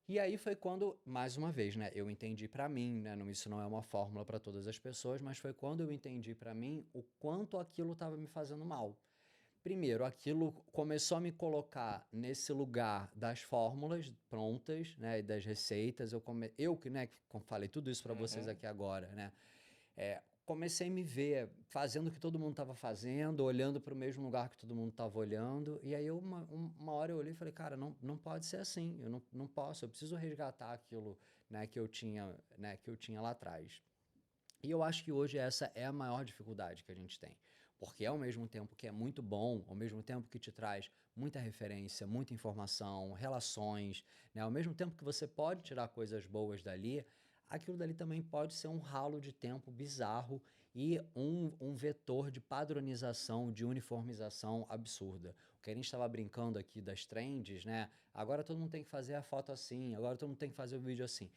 E aí foi quando, mais uma vez, né, eu entendi para mim, né, isso não é uma fórmula para todas as pessoas, mas foi quando eu entendi para mim o quanto aquilo estava me fazendo mal. Primeiro, aquilo começou a me colocar nesse lugar das fórmulas prontas, né, e das receitas. Eu que, né, que falei tudo isso para vocês aqui agora, né, comecei a me ver fazendo o que todo mundo estava fazendo, olhando para o mesmo lugar que todo mundo estava olhando. E aí uma hora eu olhei e falei, cara, não pode ser assim. Eu não posso. Eu preciso resgatar aquilo, né, que eu tinha lá atrás. E eu acho que hoje essa é a maior dificuldade que a gente tem. Porque ao mesmo tempo que é muito bom, ao mesmo tempo que te traz muita referência, muita informação, relações, né? Ao mesmo tempo que você pode tirar coisas boas dali, aquilo dali também pode ser um ralo de tempo bizarro e um vetor de padronização, de uniformização absurda. O que a gente estava brincando aqui das trends, né? Agora todo mundo tem que fazer a foto assim, agora todo mundo tem que fazer o vídeo assim.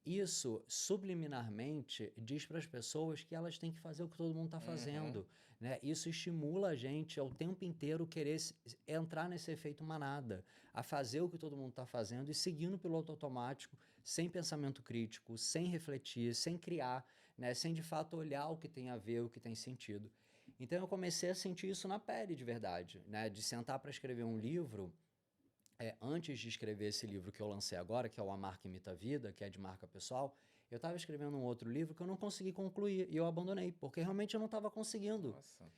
Isso, subliminarmente, diz para as pessoas que elas têm que fazer o que todo mundo está fazendo, né? Isso estimula a gente ao tempo inteiro querer entrar nesse efeito manada, a fazer o que todo mundo está fazendo e seguir no piloto automático, sem pensamento crítico, sem refletir, sem criar, né? Sem de fato olhar o que tem a ver, o que tem sentido. Então eu comecei a sentir isso na pele de verdade, né? De sentar para escrever um livro. Antes de escrever esse livro que eu lancei agora, que é o A Marca Imita a Vida, que é de marca pessoal, eu estava escrevendo um outro livro que eu não consegui concluir e eu abandonei, porque realmente eu não estava conseguindo. Nossa.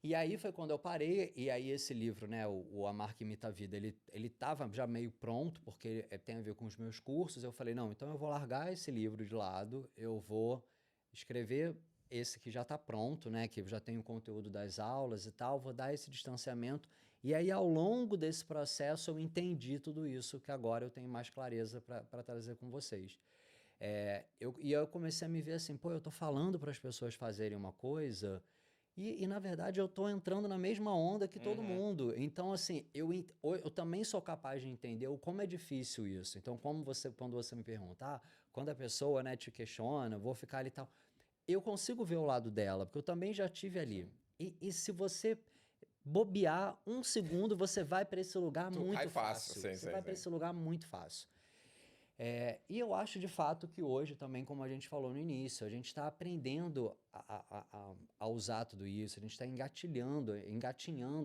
E aí foi quando eu parei, e aí esse livro, né, o A Marca Imita a Vida, ele estava já meio pronto, porque tem a ver com os meus cursos. Eu falei, não, então eu vou largar esse livro de lado, eu vou escrever esse que já está pronto, né, que eu já tenho o conteúdo das aulas e tal, vou dar esse distanciamento. E aí, ao longo desse processo, eu entendi tudo isso que agora eu tenho mais clareza para trazer com vocês. E eu comecei a me ver assim, pô, eu tô falando para as pessoas fazerem uma coisa e na verdade, eu tô entrando na mesma onda que todo mundo. Então, assim, eu também sou capaz de entender o como é difícil isso. Então, quando você me perguntar, quando a pessoa, né, te questiona, vou ficar ali e tal, eu consigo ver o lado dela, porque eu também já tive ali. E se você bobear um segundo, você vai para esse lugar Tu muito cai fácil, fácil. sim, Você sim, vai para sim. esse lugar muito fácil. E eu acho de fato que hoje também, como a gente falou no início, a gente está aprendendo a usar tudo isso, a gente está engatinhando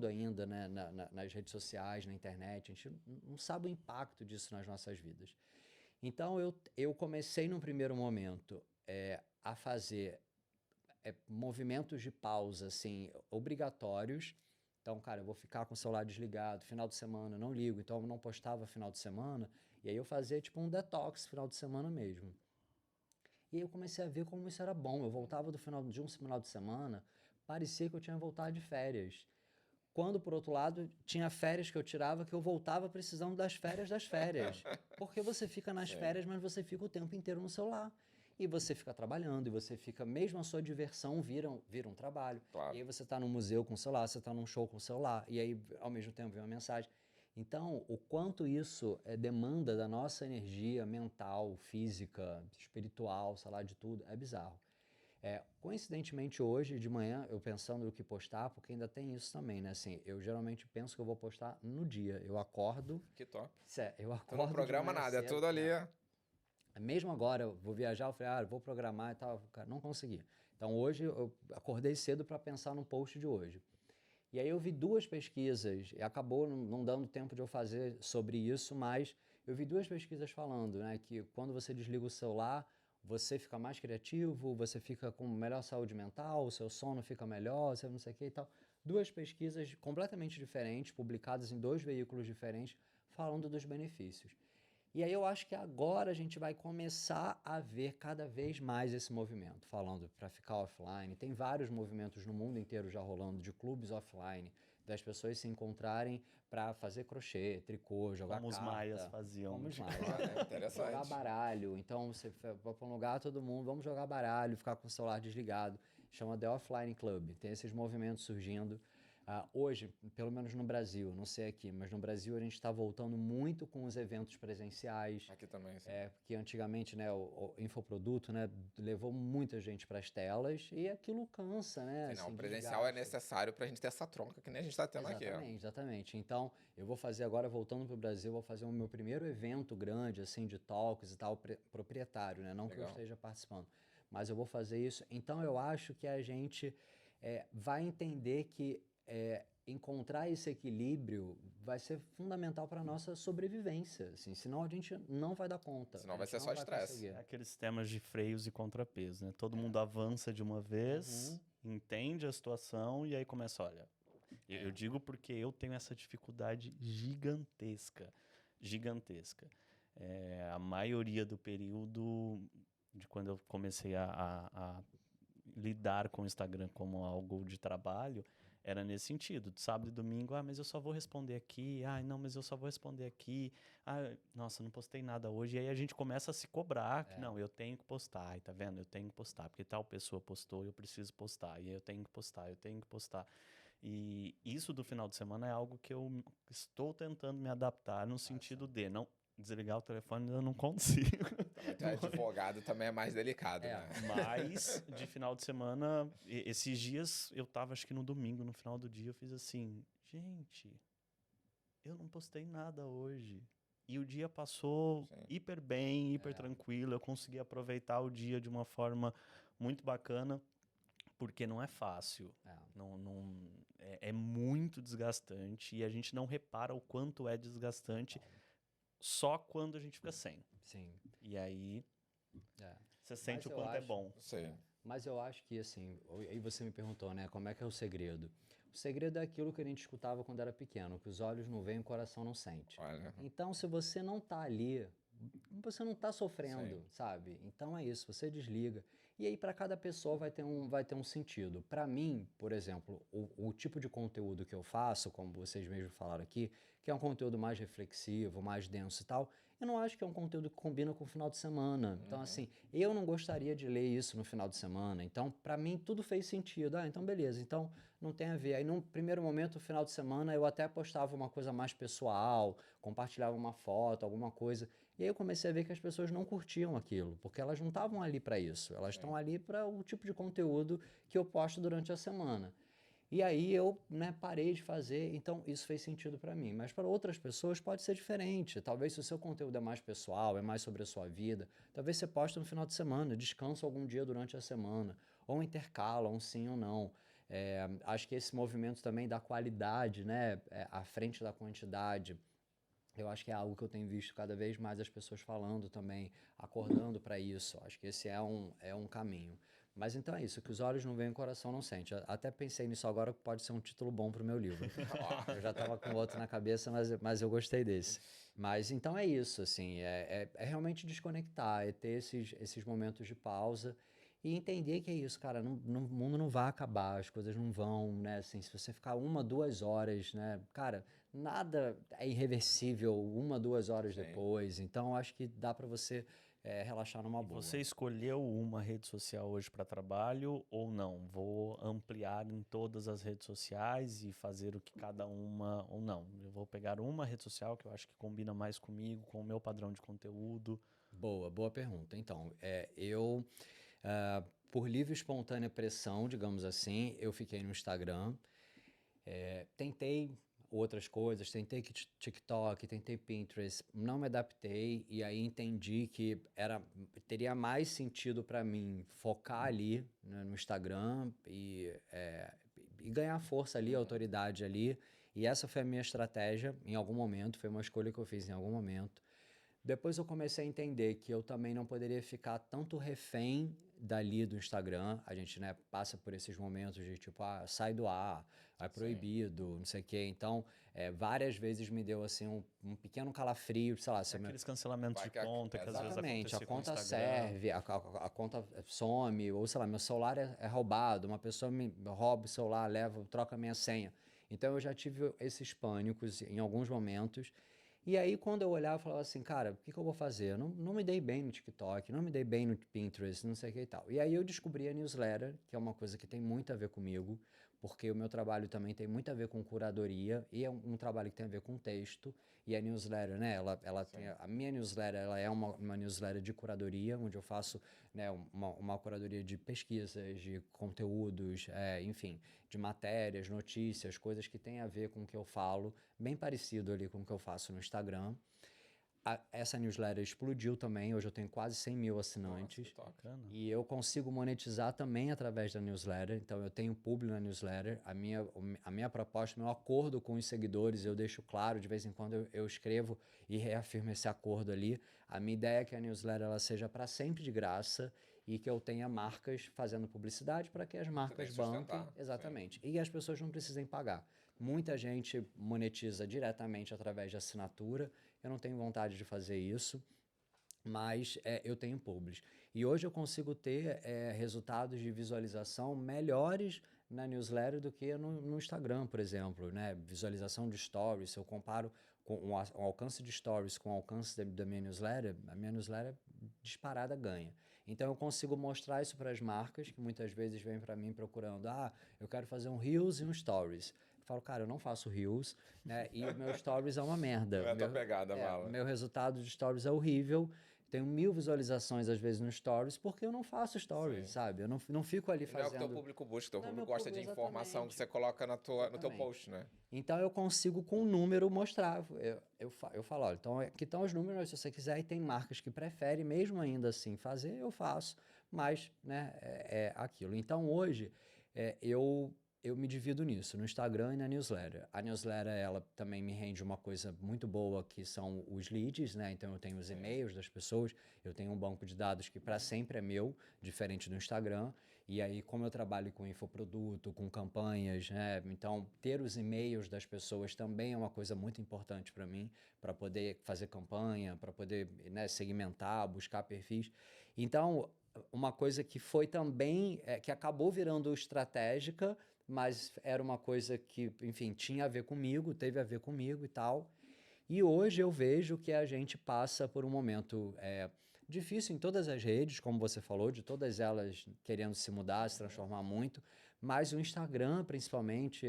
ainda, né, nas redes sociais, na internet, a gente não sabe o impacto disso nas nossas vidas. Então eu comecei num primeiro momento a fazer movimentos de pausa assim, obrigatórios. Então, cara, eu vou ficar com o celular desligado, final de semana eu não ligo, então eu não postava final de semana, e aí eu fazia tipo um detox final de semana mesmo. E aí eu comecei a ver como isso era bom. Eu voltava de um final de semana, parecia que eu tinha voltado de férias. Quando, por outro lado, tinha férias que eu tirava que eu voltava precisando das férias das férias. Porque você fica nas Sim. férias, mas você fica o tempo inteiro no celular. E você fica trabalhando, e você fica, mesmo a sua diversão vira um trabalho. Claro. E aí você está num museu com o celular, você está num show com o celular, e aí, ao mesmo tempo, vem uma mensagem. Então, o quanto isso demanda da nossa energia mental, física, espiritual, sei lá, de tudo, é bizarro. Coincidentemente, hoje de manhã, eu pensando no que postar, porque ainda tem isso também, né? Assim, eu geralmente penso que eu vou postar no dia. Eu acordo. Que top. Eu Tu acordo. não programa de manhã nada, é cedo, tudo ali. Mesmo agora, eu vou viajar, eu falei, eu vou programar e tal. Cara, não consegui. Então hoje eu acordei cedo para pensar no post de hoje. E aí eu vi duas pesquisas, e acabou não dando tempo de eu fazer sobre isso, mas eu vi duas pesquisas falando, né, que quando você desliga o celular, você fica mais criativo, você fica com melhor saúde mental, o seu sono fica melhor, você não sei o que e tal. Duas pesquisas completamente diferentes, publicadas em dois veículos diferentes, falando dos benefícios. E aí eu acho que agora a gente vai começar a ver cada vez mais esse movimento, falando para ficar offline. Tem vários movimentos no mundo inteiro já rolando de clubes offline, das pessoas se encontrarem para fazer crochê, tricô, jogar Como os carta. maias faziam. Como os maias. Olha, interessante. Jogar baralho. Então você vai para um lugar, todo mundo, vamos jogar baralho, ficar com o celular desligado. Chama The Offline Club. Tem esses movimentos surgindo. Hoje, pelo menos no Brasil, não sei aqui, mas no Brasil a gente está voltando muito com os eventos presenciais. Aqui também, sim. Porque antigamente, né, o infoproduto, né, levou muita gente para as telas e aquilo cansa, né? Sim, não, assim, o presencial é desgasta. necessário pra gente ter essa troca que nem a gente tá tendo aqui, ó. Exatamente. Então, eu vou fazer agora, voltando para o Brasil, vou fazer o meu primeiro evento grande, assim, de talks e tal, proprietário, né? Não que eu Legal. esteja participando, mas eu vou fazer isso. Então, eu acho que a gente vai entender que encontrar esse equilíbrio vai ser fundamental para a nossa sobrevivência, assim, senão a gente não vai dar conta. Senão a vai gente ser não só estresse. conseguir. É aqueles sistemas de freios e contrapesos, né? Todo mundo avança de uma vez, entende a situação e aí começa, olha... Eu digo porque eu tenho essa dificuldade gigantesca. Gigantesca. A maioria do período de quando eu comecei a lidar com o Instagram como algo de trabalho, era nesse sentido, de sábado e domingo, mas eu só vou responder aqui, não, mas eu só vou responder aqui, nossa, não postei nada hoje, e aí a gente começa a se cobrar, que não, eu tenho que postar, e tá vendo? Eu tenho que postar, porque tal pessoa postou, eu preciso postar, e eu tenho que postar, eu tenho que postar. E isso do final de semana é algo que eu estou tentando me adaptar no sentido de não desligar o telefone, eu não consigo. Também tu é advogado, também é mais delicado, né? Mas de final de semana, esses dias eu tava, acho que no domingo, no final do dia, eu fiz assim, gente, eu não postei nada hoje. E o dia passou hiper bem, hiper tranquilo, eu consegui aproveitar o dia de uma forma muito bacana, porque não é fácil. É muito desgastante e a gente não repara o quanto é desgastante só quando a gente fica sem. Sim. E aí você sente o quanto é bom. Sim. Mas eu acho que, assim, aí você me perguntou, né, como é que é o segredo? O segredo é aquilo que a gente escutava quando era pequeno, que os olhos não veem, o coração não sente. Olha. Então, se você não tá ali, você não tá sofrendo, sabe? Então é isso, você desliga. E aí, para cada pessoa vai ter um sentido. Para mim, por exemplo, o tipo de conteúdo que eu faço, como vocês mesmos falaram aqui, que é um conteúdo mais reflexivo, mais denso e tal, eu não acho que é um conteúdo que combina com o final de semana. Então, assim, eu não gostaria de ler isso no final de semana. Então, para mim, tudo fez sentido. Então, beleza. Então, não tem a ver. Aí, num primeiro momento, no final de semana, eu até postava uma coisa mais pessoal, compartilhava uma foto, alguma coisa. E aí eu comecei a ver que as pessoas não curtiam aquilo, porque elas não estavam ali para isso. Elas estão ali para o tipo de conteúdo que eu posto durante a semana. E aí eu parei de fazer, então isso fez sentido para mim. Mas para outras pessoas pode ser diferente. Talvez se o seu conteúdo é mais pessoal, é mais sobre a sua vida, talvez você poste no final de semana, descansa algum dia durante a semana, ou intercala, um sim ou não. Acho que esse movimento também da qualidade, né, à frente da quantidade, eu acho que é algo que eu tenho visto cada vez mais as pessoas falando também, acordando para isso. Acho que esse é um caminho. Mas então é isso, que os olhos não veem, o coração não sente. Até pensei nisso agora, que pode ser um título bom pro meu livro. Eu já estava com outro na cabeça, mas eu gostei desse. Mas então é isso, assim, é realmente desconectar, é ter esses momentos de pausa e entender que é isso, cara, o mundo não vai acabar, as coisas não vão, né, assim, se você ficar 1, 2 horas, né, cara, nada é irreversível 1, 2 horas depois, então acho que dá para você relaxar numa boa. Você escolheu uma rede social hoje para trabalho ou não? Vou ampliar em todas as redes sociais e fazer o que cada uma ou não? Eu vou pegar uma rede social que eu acho que combina mais comigo, com o meu padrão de conteúdo. Boa pergunta. Então, por livre e espontânea pressão, digamos assim, eu fiquei no Instagram. Tentei outras coisas, tentei TikTok, tentei Pinterest, não me adaptei e aí entendi que teria mais sentido para mim focar ali, né, no Instagram e ganhar força ali, autoridade ali. E essa foi a minha estratégia em algum momento, foi uma escolha que eu fiz em algum momento. Depois eu comecei a entender que eu também não poderia ficar tanto refém dali do Instagram. A gente, né, passa por esses momentos de tipo, sai do ar, é proibido, não sei o quê. Então, várias vezes me deu assim um pequeno calafrio, sei lá. Aqueles cancelamentos de conta que às vezes Exatamente, a acontecem com o conta Instagram. serve, a conta some, ou sei lá, meu celular é roubado, uma pessoa me rouba o celular, troca a minha senha. Então eu já tive esses pânicos em alguns momentos. E aí, quando eu olhava, eu falava assim, cara, o que eu vou fazer? Eu não me dei bem no TikTok, não me dei bem no Pinterest, não sei o que e tal. E aí eu descobri a newsletter, que é uma coisa que tem muito a ver comigo, porque o meu trabalho também tem muito a ver com curadoria, e é um trabalho que tem a ver com texto. E a newsletter, né, ela tem a minha newsletter, ela é uma newsletter de curadoria, onde eu faço, né, uma curadoria de pesquisas, de conteúdos, enfim, de matérias, notícias, coisas que têm a ver com o que eu falo, bem parecido ali com o que eu faço no Instagram. Essa newsletter explodiu também, hoje eu tenho quase 100 mil assinantes. Nossa, bacana. E eu consigo monetizar também através da newsletter, então eu tenho publi na newsletter. A minha proposta, meu acordo com os seguidores, eu deixo claro, de vez em quando eu escrevo e reafirmo esse acordo ali. A minha ideia é que a newsletter ela seja para sempre de graça e que eu tenha marcas fazendo publicidade para que as marcas banquem. Exatamente. E as pessoas não precisem pagar. Muita gente monetiza diretamente através de assinatura. Eu não tenho vontade de fazer isso, mas eu tenho publis. E hoje eu consigo ter resultados de visualização melhores na newsletter do que no Instagram, por exemplo, né? Visualização de stories, se eu comparo com o alcance de stories com o alcance da minha newsletter, a minha newsletter disparada ganha. Então eu consigo mostrar isso para as marcas que muitas vezes vêm para mim procurando, eu quero fazer um Reels e um Stories. Eu falo, cara, eu não faço Reels, né? E o meu Stories é uma merda. Não é a tua pegada, Mala. Meu resultado de Stories é horrível. Tenho 1000 visualizações às vezes no Stories porque eu não faço Stories, sabe? Eu não fico ali Não é o fazendo... que o teu público busca, teu Não é público meu gosta de público, informação que exatamente. você coloca no teu Exatamente. post, né? Então eu consigo com um número mostrar. Eu falo, olha, então aqui estão os números, se você quiser, e tem marcas que preferem, mesmo ainda assim, fazer, eu faço, mas né, é aquilo. Então hoje eu me divido nisso, no Instagram e na newsletter. A newsletter, ela também me rende uma coisa muito boa, que são os leads, né? Então eu tenho os e-mails das pessoas, eu tenho um banco de dados que para sempre é meu, diferente do Instagram. E aí, como eu trabalho com infoproduto, com campanhas, né? Então, ter os e-mails das pessoas também é uma coisa muito importante para mim, para poder fazer campanha, para poder, né, segmentar, buscar perfis. Então, uma coisa que foi também, que acabou virando estratégica, mas era uma coisa que, enfim, tinha a ver comigo, teve a ver comigo e tal. E hoje eu vejo que a gente passa por um momento difícil em todas as redes, como você falou, de todas elas querendo se mudar, se transformar muito, mas o Instagram, principalmente,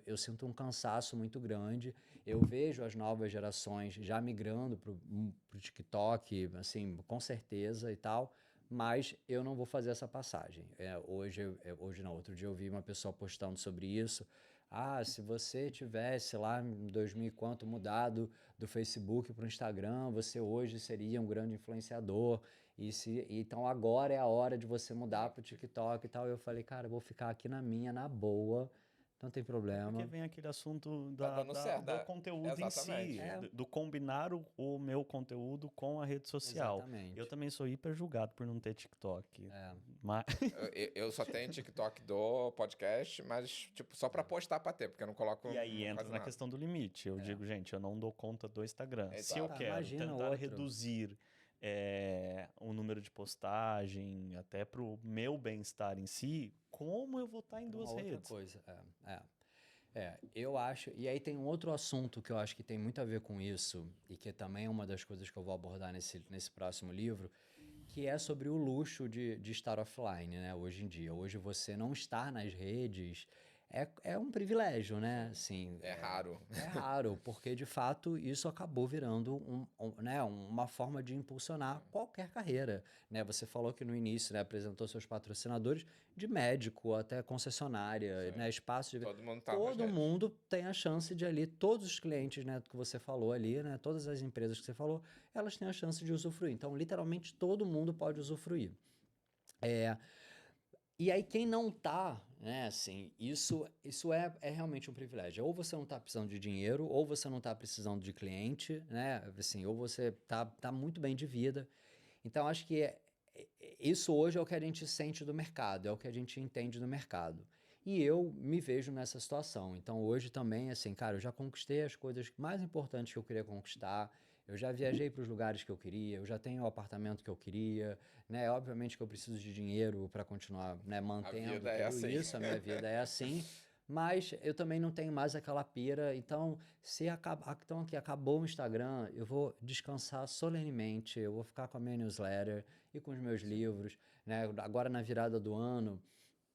eu sinto um cansaço muito grande. Eu vejo as novas gerações já migrando pro TikTok, assim, com certeza e tal, mas eu não vou fazer essa passagem. Hoje não, outro dia eu vi uma pessoa postando sobre isso. Se você tivesse lá em 2000 e quanto mudado do Facebook para o Instagram, você hoje seria um grande influenciador. Então agora é a hora de você mudar para o TikTok e tal. Eu falei, cara, eu vou ficar aqui na minha, na boa, não tem problema. Porque vem aquele assunto Tá dando certo, do conteúdo em si, exatamente. do combinar o meu conteúdo com a rede social. Exatamente. Eu também sou hiper julgado por não ter TikTok. Mas... Eu só tenho TikTok do podcast, mas tipo, só pra postar pra ter, porque eu não coloco. E aí não entra faço na nada. questão do limite. Eu digo, gente, eu não dou conta do Instagram. Se eu Exato. quero Imagina tentar outro. reduzir o número de postagem, até pro meu bem-estar em si, como eu vou estar em duas Uma outra redes? coisa. Eu acho. E aí tem um outro assunto que eu acho que tem muito a ver com isso, e que também é uma das coisas que eu vou abordar nesse próximo livro, que é sobre o luxo de estar offline, né? Hoje em dia. Hoje você não estar nas redes é um privilégio, né? Assim, É raro. é raro, porque de fato isso acabou virando né, uma forma de impulsionar qualquer carreira, né? Você falou que no início, né, apresentou seus patrocinadores de médico até concessionária, né, espaço de... Todo mundo tá nas Todo redes. mundo tem a chance de ali, todos os clientes, né, que você falou ali, né, todas as empresas que você falou, elas têm a chance de usufruir. Então, literalmente, todo mundo pode usufruir. E aí, quem não tá, né, assim, isso é realmente um privilégio. Ou você não tá precisando de dinheiro, ou você não tá precisando de cliente, né, assim, ou você tá muito bem de vida. Então, acho que isso hoje é o que a gente sente do mercado, é o que a gente entende do mercado. E eu me vejo nessa situação. Então, hoje também, assim, cara, eu já conquistei as coisas mais importantes que eu queria conquistar. Eu já viajei para os lugares que eu queria, eu já tenho o apartamento que eu queria, né? Obviamente que eu preciso de dinheiro para continuar, né, mantendo vida tudo é assim. isso, a minha vida é assim. Mas eu também não tenho mais aquela pira. Então, então aqui acabou o Instagram, eu vou descansar solenemente, eu vou ficar com a minha newsletter e com os meus livros, né? Agora na virada do ano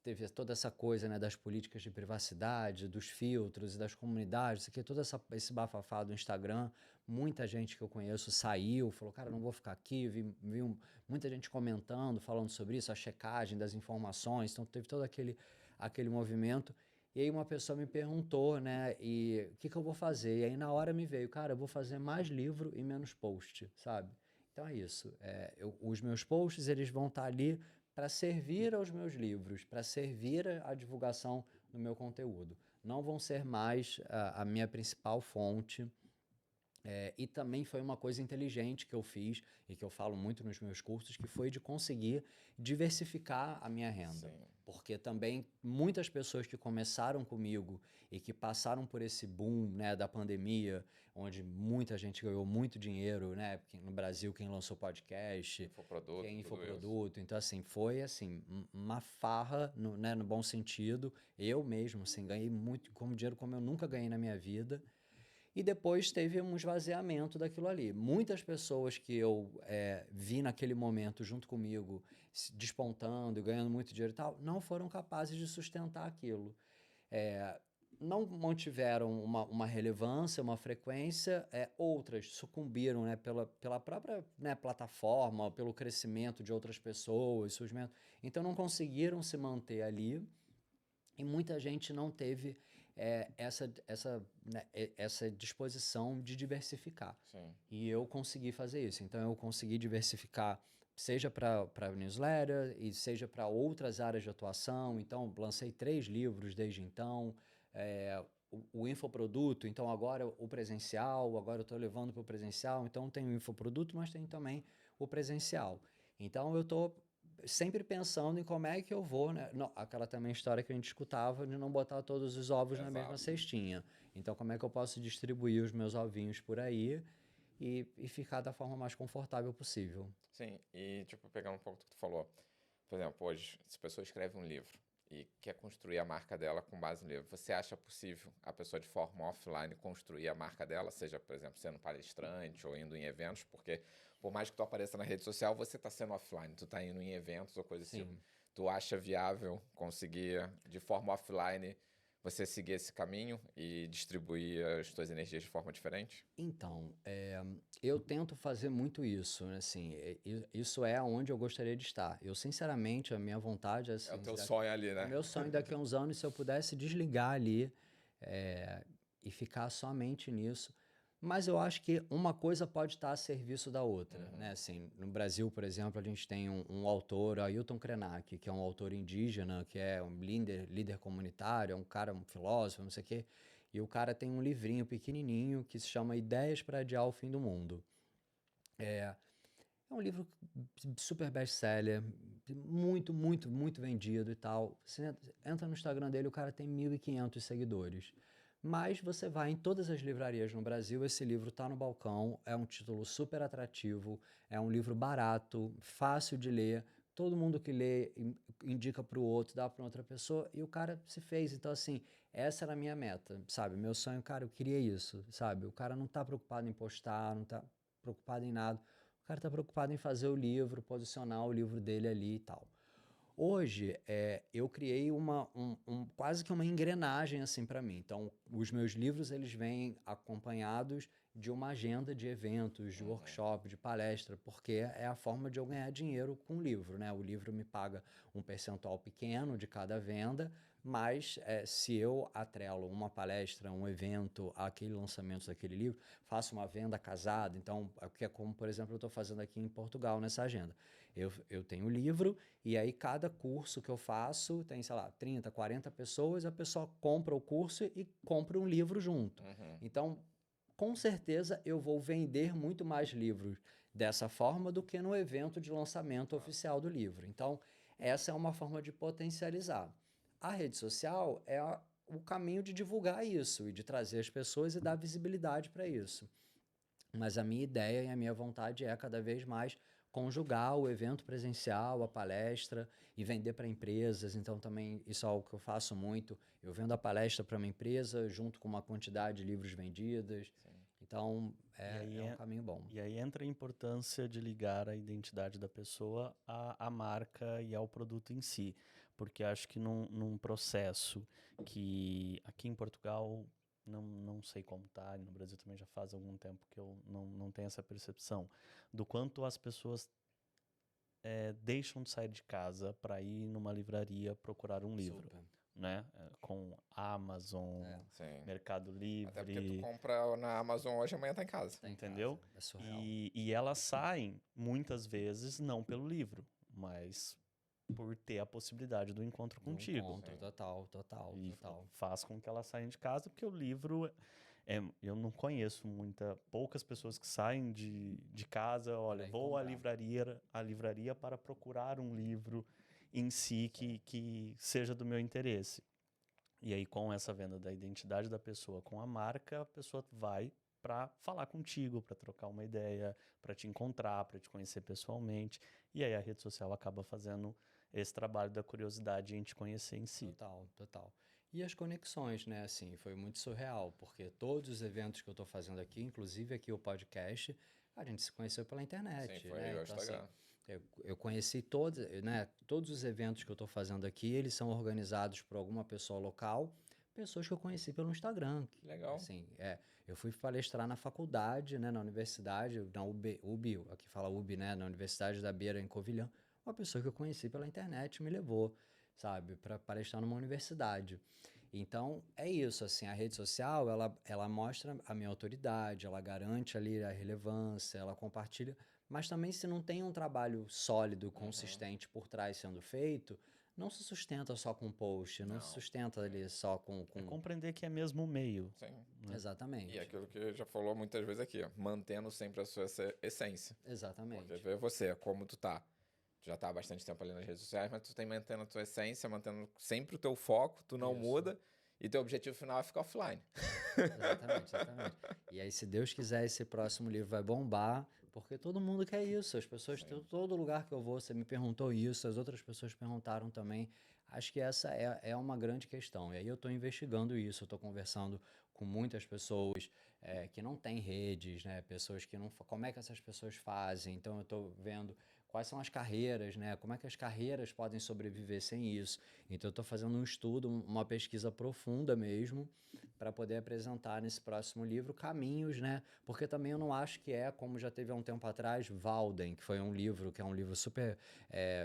teve toda essa coisa, né, das políticas de privacidade, dos filtros e das comunidades, isso aqui, todo esse bafafá do Instagram. Muita gente que eu conheço saiu, falou, cara, não vou ficar aqui. Vi muita gente comentando, falando sobre isso, a checagem das informações. Então teve todo aquele movimento. E aí uma pessoa me perguntou, né, e o que eu vou fazer? E aí na hora me veio, cara, eu vou fazer mais livro e menos post, sabe? Então é isso. Os meus posts, eles vão estar ali para servir aos meus livros, para servir à divulgação do meu conteúdo. Não vão ser mais a minha principal fonte. E também foi uma coisa inteligente que eu fiz e que eu falo muito nos meus cursos, que foi de conseguir diversificar a minha renda. Sim. porque também muitas pessoas que começaram comigo e que passaram por esse boom, né, da pandemia, onde muita gente ganhou muito dinheiro, né, porque no Brasil quem lançou podcast, Infoproduto, quem tudo isso. infoproduto, então assim, foi assim, uma farra, né, no bom sentido, eu mesmo, assim, ganhei muito como dinheiro como eu nunca ganhei na minha vida, e depois teve um esvaziamento daquilo ali. Muitas pessoas que eu vi naquele momento junto comigo, despontando e ganhando muito dinheiro e tal, não foram capazes de sustentar aquilo. Não mantiveram uma relevância, uma frequência, outras sucumbiram, né, pela própria, né, plataforma, pelo crescimento de outras pessoas, surgimento. Então não conseguiram se manter ali e muita gente não teve essa disposição de diversificar. Sim. E eu consegui fazer isso. Então eu consegui diversificar, seja para newsletter e seja para outras áreas de atuação. Então lancei 3 livros desde então. O infoproduto, então agora o presencial, agora eu estou levando para o presencial. Então tem o infoproduto, mas tem também o presencial. Então eu estou sempre pensando em como é que eu vou, né? Não, aquela também história que a gente escutava de não botar todos os ovos na mesma cestinha. Então, como é que eu posso distribuir os meus ovinhos por aí e ficar da forma mais confortável possível? Sim, e tipo, pegando um pouco do que tu falou. Por exemplo, hoje, se a pessoa escreve um livro e quer construir a marca dela com base no livro, você acha possível a pessoa de forma offline construir a marca dela, seja, por exemplo, sendo palestrante ou indo em eventos, porque por mais que tu apareça na rede social, você está sendo offline, tu está indo em eventos ou coisa assim. Sim. Tu acha viável conseguir, de forma offline, você seguir esse caminho e distribuir as tuas energias de forma diferente? Então, eu tento fazer muito isso, né? Assim, isso é onde eu gostaria de estar. Eu, sinceramente, a minha vontade, assim, É o teu sonho ali, o né? meu sonho daqui a uns anos, se eu pudesse desligar ali e ficar somente nisso. Mas eu acho que uma coisa pode estar a serviço da outra, né? Assim, no Brasil, por exemplo, a gente tem um autor, Ailton Krenak, que é um autor indígena, que é um líder comunitário, é um cara, um filósofo, não sei o quê. E o cara tem um livrinho pequenininho que se chama Ideias para Adiar o Fim do Mundo. É um livro super best-seller, muito, muito, muito vendido e tal. Você entra no Instagram dele, o cara tem 1.500 seguidores. Mas você vai em todas as livrarias no Brasil, esse livro está no balcão, é um título super atrativo, é um livro barato, fácil de ler, todo mundo que lê indica para o outro, dá para outra pessoa, e o cara se fez. Então, assim, essa era a minha meta, sabe? Meu sonho, cara, eu queria isso, sabe? O cara não está preocupado em postar, não está preocupado em nada. O cara está preocupado em fazer o livro, posicionar o livro dele ali e tal. Hoje, eu criei quase que uma engrenagem assim para mim. Então, os meus livros eles vêm acompanhados de uma agenda de eventos, de workshop, de palestra, porque é a forma de eu ganhar dinheiro com o livro, né? O livro me paga um percentual pequeno de cada venda, mas se eu atrelo uma palestra, um evento, aquele lançamento daquele livro, faço uma venda casada, então, que é como, por exemplo, eu estou fazendo aqui em Portugal nessa agenda. Eu tenho o livro e aí cada curso que eu faço tem, sei lá, 30, 40 pessoas, a pessoa compra o curso e compra um livro junto. Então, com certeza eu vou vender muito mais livros dessa forma do que no evento de lançamento oficial do livro. Então, essa é uma forma de potencializar. A rede social é o caminho de divulgar isso e de trazer as pessoas e dar visibilidade para isso. Mas a minha ideia e a minha vontade é cada vez mais conjugar o evento presencial, a palestra e vender para empresas. Então também isso é algo que eu faço muito. Eu vendo a palestra para uma empresa junto com uma quantidade de livros vendidos. Sim. Então é um caminho bom. E aí entra a importância de ligar a identidade da pessoa à marca e ao produto em si. Porque acho que num processo que aqui em Portugal, não sei como tá, no Brasil também já faz algum tempo que eu não tenho essa percepção, do quanto as pessoas deixam de sair de casa para ir numa livraria procurar um livro. Super. Né? Com Amazon, Sim. Mercado Livre. Até porque tu compra na Amazon hoje, amanhã tá em casa. Tá em Entendeu? casa. É surreal. E elas saem, muitas vezes, não pelo livro, mas por ter a possibilidade do encontro contigo. Encontro, total. E faz com que elas saiam de casa, porque o livro... eu não conheço poucas pessoas que saem de casa, olha, vou à livraria para procurar um livro em si que seja do meu interesse. E aí, com essa venda da identidade da pessoa com a marca, a pessoa vai para falar contigo, para trocar uma ideia, para te encontrar, para te conhecer pessoalmente. E aí a rede social acaba fazendo esse trabalho da curiosidade em te conhecer em si. Total, total. E as conexões, né? Assim, foi muito surreal, porque todos os eventos que eu estou fazendo aqui, inclusive aqui o podcast, a gente se conheceu pela internet, Sim, foi né? o Então, Instagram. eu conheci todos, né? Todos os eventos que eu estou fazendo aqui, eles são organizados por alguma pessoa local, pessoas que eu conheci pelo Instagram. Legal. Assim, eu fui palestrar na faculdade, né? Na universidade, na UB, aqui fala UB, né? Na Universidade da Beira, em Covilhã. Uma pessoa que eu conheci pela internet me levou, sabe, para palestrar numa universidade. Então, é isso, assim, a rede social, ela mostra a minha autoridade, ela garante ali a relevância, ela compartilha, mas também se não tem um trabalho sólido, consistente por trás sendo feito, não se sustenta só com post, não se sustenta ali só com... É compreender que é mesmo o meio. Sim. Exatamente. E é aquilo que já falou muitas vezes aqui, ó, mantendo sempre a sua essência. Exatamente. Porque vê você, como tu tá. Tu já tá há bastante tempo ali nas redes sociais, mas tu tem mantendo a tua essência, mantendo sempre o teu foco, tu não Isso. muda, e teu objetivo final é ficar offline. Exatamente, exatamente. E aí, se Deus quiser, esse próximo livro vai bombar, porque todo mundo quer isso. As pessoas, todo lugar que eu vou, você me perguntou isso, as outras pessoas perguntaram também. Acho que essa é uma grande questão. E aí eu estou investigando isso, eu estou conversando com muitas pessoas que não têm redes, né? Pessoas que não... Como é que essas pessoas fazem? Então eu estou vendo quais são as carreiras, né? Como é que as carreiras podem sobreviver sem isso? Então eu estou fazendo um estudo, uma pesquisa profunda mesmo, para poder apresentar nesse próximo livro caminhos, né? Porque também eu não acho que como já teve há um tempo atrás, Walden, que foi um livro que é um livro super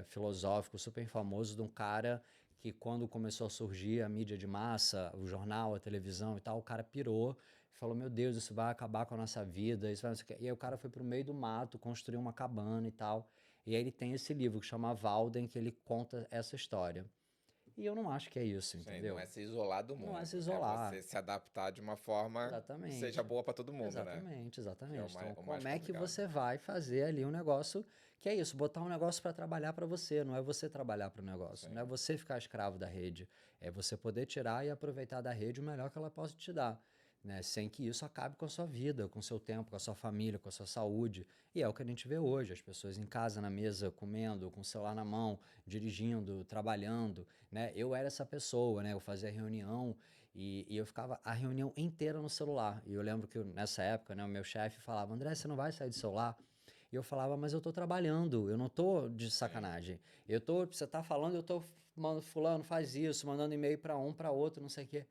filosófico, super famoso, de um cara que quando começou a surgir a mídia de massa, o jornal, a televisão e tal, o cara pirou e falou, meu Deus, isso vai acabar com a nossa vida, isso vai não sei o quê. E aí o cara foi pro meio do mato, construiu uma cabana e tal, e aí ele tem esse livro que chama Walden, que ele conta essa história. E eu não acho que é isso, Sim, entendeu? não é se isolar do mundo. Não é se isolar. É você se adaptar de uma forma que Exatamente. seja boa para todo mundo, Exatamente, né? exatamente. Que é o Então, mais como é que complicado. você vai fazer ali um negócio que é isso, botar um negócio para trabalhar para você, não é você trabalhar para o negócio, não é você ficar escravo da rede, é você poder tirar e aproveitar da rede o melhor que ela possa te dar, né? Sem que isso acabe com a sua vida, com o seu tempo, com a sua família, com a sua saúde. E é o que a gente vê hoje, as pessoas em casa, na mesa, comendo, com o celular na mão, dirigindo, trabalhando, né? Eu era essa pessoa, né? Eu fazia reunião e eu ficava a reunião inteira no celular. E eu lembro que nessa época, né, o meu chefe falava, André, você não vai sair do celular? E eu falava, mas eu tô trabalhando, eu não tô de sacanagem. Você tá falando, eu tô mandando, fulano, faz isso, mandando e-mail para um, para outro, não sei o quê.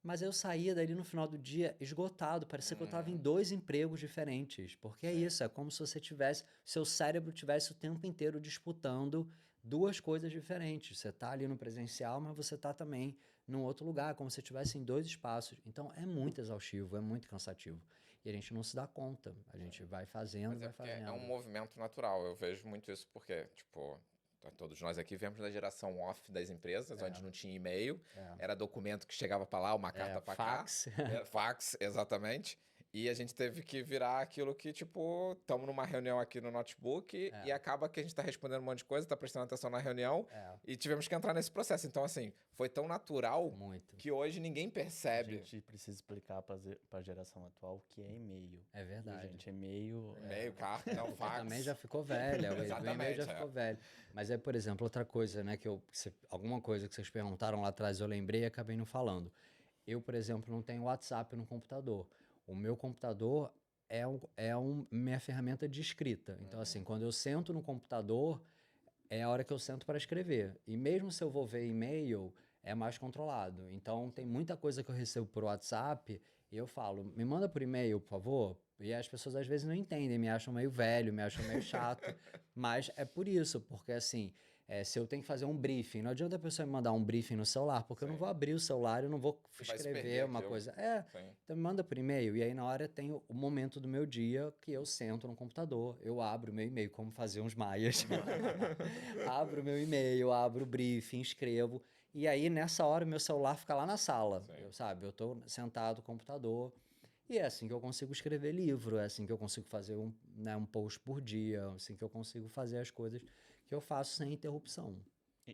Mas eu saía dali no final do dia esgotado, parecia que eu estava em 2 empregos diferentes. Porque é isso, é como se você tivesse, seu cérebro tivesse o tempo inteiro disputando 2 coisas diferentes. Você tá ali no presencial, mas você tá também num outro lugar, como se você estivesse em 2 espaços. Então é muito exaustivo, é muito cansativo. E a gente não se dá conta. A gente vai fazendo, Mas é vai porque fazendo. é um movimento natural. Eu vejo muito isso porque, tipo, todos nós aqui viemos da geração off das empresas, onde não tinha e-mail, era documento que chegava para lá, uma carta para cá. Fax. Fax, exatamente. E a gente teve que virar aquilo que, tipo, estamos numa reunião aqui no notebook e acaba que a gente está respondendo um monte de coisa, está prestando atenção na reunião e tivemos que entrar nesse processo. Então, assim, foi tão natural que hoje ninguém A percebe. gente precisa explicar para a geração atual o que é e-mail. É verdade. Viu, gente, e-mail... E-mail, carta, não, fax. Também já ficou velha, o e-mail já ficou velho. Mas por exemplo, outra coisa, né, alguma coisa que vocês perguntaram lá atrás eu lembrei e acabei não falando. Eu, por exemplo, não tenho WhatsApp no computador. O meu computador é minha ferramenta de escrita. Então, assim, quando eu sento no computador, é a hora que eu sento para escrever. E mesmo se eu vou ver e-mail, é mais controlado. Então, tem muita coisa que eu recebo por WhatsApp e eu falo, me manda por e-mail, por favor. E as pessoas às vezes não entendem, me acham meio velho, me acham meio chato. Mas é por isso, porque assim, se eu tenho que fazer um briefing, não adianta a pessoa me mandar um briefing no celular, porque eu não vou abrir o celular, eu não vou Vai se escrever perder uma aquilo. coisa. Sim. Então me manda por e-mail. E aí na hora tem o momento do meu dia que eu sento no computador, eu abro o meu e-mail, como faziam os maias. Abro o meu e-mail, abro o briefing, escrevo. E aí nessa hora o meu celular fica lá na sala, eu tô sentado no computador. E é assim que eu consigo escrever livro, é assim que eu consigo fazer um post por dia, é assim que eu consigo fazer as coisas que eu faço sem interrupção.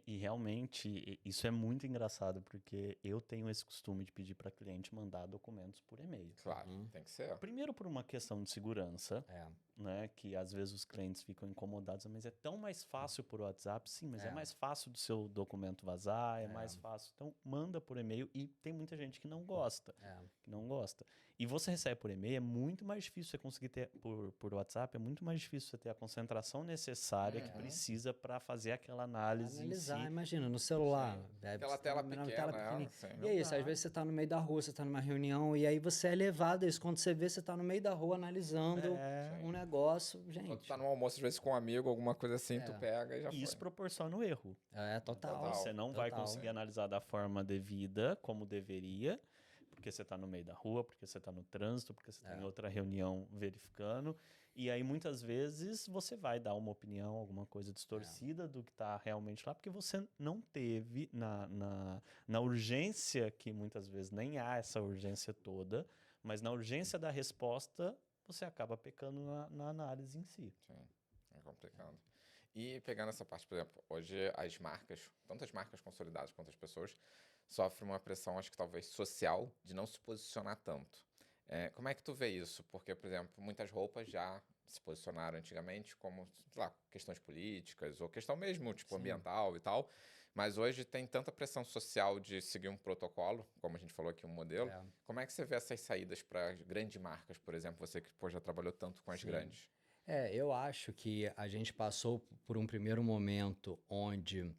E realmente, isso é muito engraçado, porque eu tenho esse costume de pedir para cliente mandar documentos por e-mail. Claro, tem que ser. Primeiro por uma questão de segurança, É. né? Que às vezes os clientes ficam incomodados, mas é tão mais fácil por WhatsApp. Sim, mas é mais fácil do seu documento vazar, é mais fácil. Então, manda por e-mail. E tem muita gente que não gosta. Que não gosta. E você recebe por e-mail, é muito mais difícil você conseguir ter, por WhatsApp, é muito mais difícil você ter a concentração necessária que precisa para fazer aquela análise em si. Analisar, imagina, no celular. Aquela você tá tela na pequena, pequenininha. sim. E é isso, às vezes você tá no meio da rua, você tá numa reunião, e aí você é levado a isso. Quando você vê, você tá no meio da rua analisando um negócio. Gente. Quando tu tá no almoço, às vezes, com um amigo, alguma coisa assim, tu pega e já E isso foi. proporciona o erro. Total. Você não vai conseguir analisar da forma devida, como deveria, porque você está no meio da rua, porque você está no trânsito, porque você está em outra reunião verificando. E aí, muitas vezes, você vai dar uma opinião, alguma coisa distorcida do que está realmente lá, porque você não teve na urgência, que muitas vezes nem há essa urgência toda, mas na urgência da resposta, você acaba pecando na análise em si. Sim, é complicado. E pegando essa parte, por exemplo, hoje as marcas, tanto as marcas consolidadas quanto as pessoas, sofrem uma pressão, acho que talvez social, de não se posicionar tanto. Como é que tu vê isso? Porque, por exemplo, muitas roupas já se posicionaram antigamente como, sei lá, questões políticas ou questão mesmo, tipo, ambiental e tal, mas hoje tem tanta pressão social de seguir um protocolo, como a gente falou aqui, um modelo. Como é que você vê essas saídas para grandes marcas, por exemplo, você que já trabalhou tanto com as grandes? Eu acho que a gente passou por um primeiro momento onde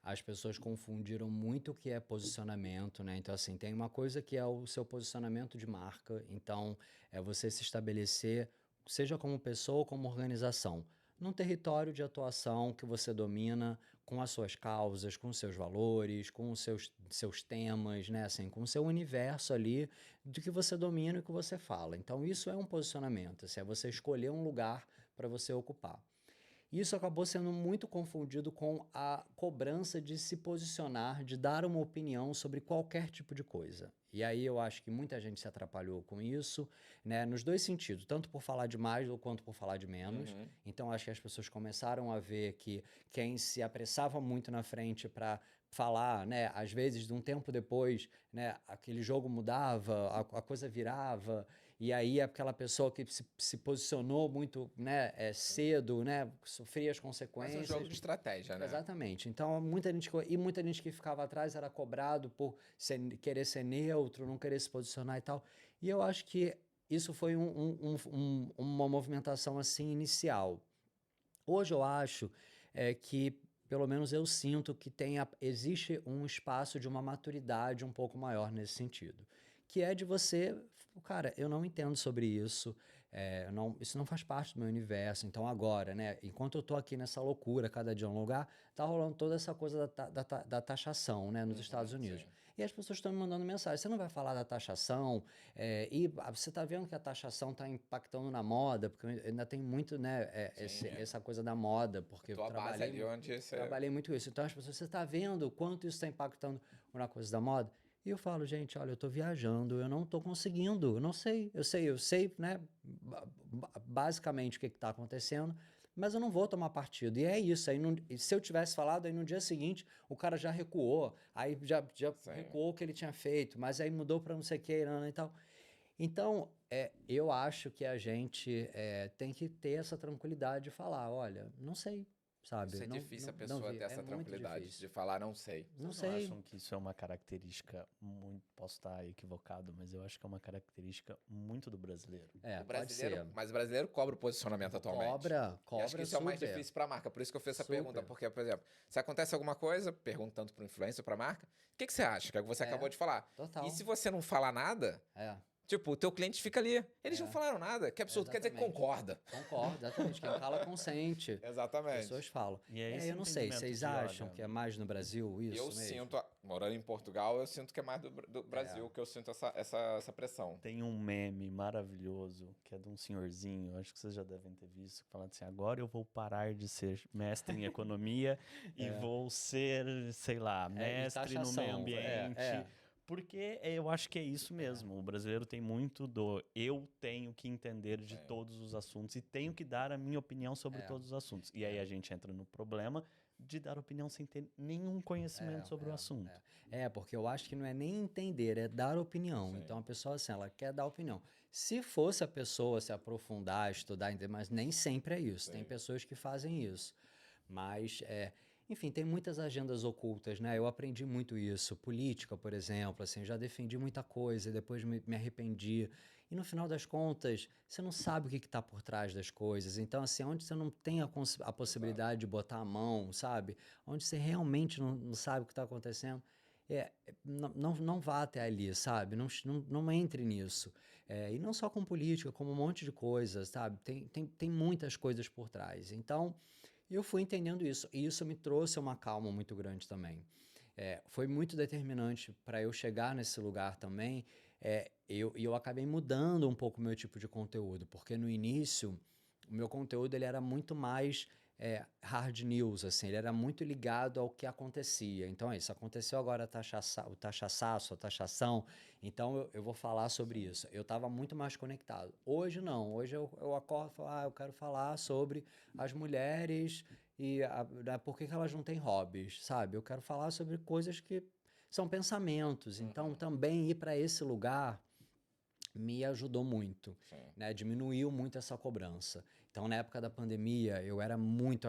as pessoas confundiram muito o que é posicionamento, né? Então, assim, tem uma coisa que é o seu posicionamento de marca. Então, é você se estabelecer, seja como pessoa ou como organização, num território de atuação que você domina com as suas causas, com os seus valores, com os seus temas, né? Assim, com o seu universo ali do que você domina e o que você fala. Então, isso é um posicionamento. Assim, é você escolher um lugar para você ocupar. Isso acabou sendo muito confundido com a cobrança de se posicionar, de dar uma opinião sobre qualquer tipo de coisa. E aí eu acho que muita gente se atrapalhou com isso, né, nos dois sentidos, tanto por falar de mais quanto por falar de menos. Então acho que as pessoas começaram a ver que quem se apressava muito na frente para falar, né, às vezes de um tempo depois, né, aquele jogo mudava, a coisa virava. E aí aquela pessoa que se posicionou muito, né, cedo, né, sofria as consequências. Mas é um jogo de estratégia, né? Exatamente. Então, muita gente que ficava atrás era cobrado por querer ser neutro, não querer se posicionar e tal. E eu acho que isso foi uma movimentação assim inicial. Hoje eu acho que, pelo menos eu sinto que existe um espaço de uma maturidade um pouco maior nesse sentido. Que é de você, cara, eu não entendo sobre isso, isso não faz parte do meu universo. Então agora, né, enquanto eu tô aqui nessa loucura, cada dia um lugar, tá rolando toda essa coisa da taxação, né, nos Estados Unidos. Sim. E as pessoas estão me mandando mensagem, você não vai falar da taxação? E você tá vendo que a taxação tá impactando na moda, porque ainda tem muito, né, essa coisa da moda, porque eu trabalhei muito isso. Então as pessoas, você tá vendo o quanto isso está impactando na coisa da moda? E eu falo, gente, olha, eu tô viajando, eu não tô conseguindo, eu não sei, eu sei, né, basicamente o que tá acontecendo, mas eu não vou tomar partido. E é isso, aí se eu tivesse falado, aí no dia seguinte o cara já recuou, aí já recuou o que ele tinha feito, mas aí mudou para não sei o que e tal. Então, eu acho que a gente tem que ter essa tranquilidade de falar, olha, não sei. Sabe? Isso é difícil a pessoa ter essa tranquilidade de falar não sei. Não sei. Acham que isso é uma característica muito, posso estar equivocado, mas eu acho que é uma característica muito do brasileiro. O brasileiro, mas o brasileiro cobra o posicionamento atualmente. Cobra. E acho que isso é o mais difícil para a marca. Por isso que eu fiz essa pergunta, porque, por exemplo, se acontece alguma coisa, perguntando para o influencer, para a marca, o que você acha? Que é o que você acabou de falar. Total. E se você não falar nada, tipo, o teu cliente fica ali. Eles não falaram nada. Que absurdo. Quer dizer que concorda. Concorda, exatamente. Quem cala consente. Exatamente. As pessoas falam. Eu não sei, vocês acham que é mais no Brasil isso eu mesmo? Sinto, morando em Portugal, eu sinto que é mais do Brasil que eu sinto essa pressão. Tem um meme maravilhoso que é de um senhorzinho, acho que vocês já devem ter visto, falando assim, agora eu vou parar de ser mestre em economia e vou ser, sei lá, mestre no meio ambiente. Porque eu acho que é isso mesmo. O brasileiro tem muito do eu tenho que entender de É. todos os assuntos e tenho que dar a minha opinião sobre É. todos os assuntos. E aí a gente entra no problema de dar opinião sem ter nenhum conhecimento sobre o assunto. Porque eu acho que não é nem entender, é dar opinião. Sim. Então a pessoa, assim, ela quer dar opinião. Se fosse a pessoa se aprofundar, estudar, entender, mas nem sempre é isso. Tem Sim. pessoas que fazem isso. Mas, enfim, tem muitas agendas ocultas, né? Eu aprendi muito isso. Política, por exemplo, assim, já defendi muita coisa e depois me arrependi. E no final das contas, você não sabe o que está por trás das coisas. Então, assim, onde você não tem a possibilidade de botar a mão, sabe? Onde você realmente não sabe o que está acontecendo, não vá até ali, sabe? Não entre nisso. E não só com política, como um monte de coisas, sabe? Tem muitas coisas por trás. Então, eu fui entendendo isso. E isso me trouxe uma calma muito grande também. Foi muito determinante para eu chegar nesse lugar também. Eu acabei mudando um pouco o meu tipo de conteúdo, porque no início o meu conteúdo ele era muito mais hard news, assim, ele era muito ligado ao que acontecia. Então é isso, aconteceu agora o taxaço, a taxação, então eu vou falar sobre isso. Eu estava muito mais conectado. Hoje não, hoje eu acordo e falo, eu quero falar sobre as mulheres e por que elas não têm hobbies, sabe? Eu quero falar sobre coisas que são pensamentos. Então também ir para esse lugar me ajudou muito, né? Diminuiu muito essa cobrança. Então, na época da pandemia, eu era muito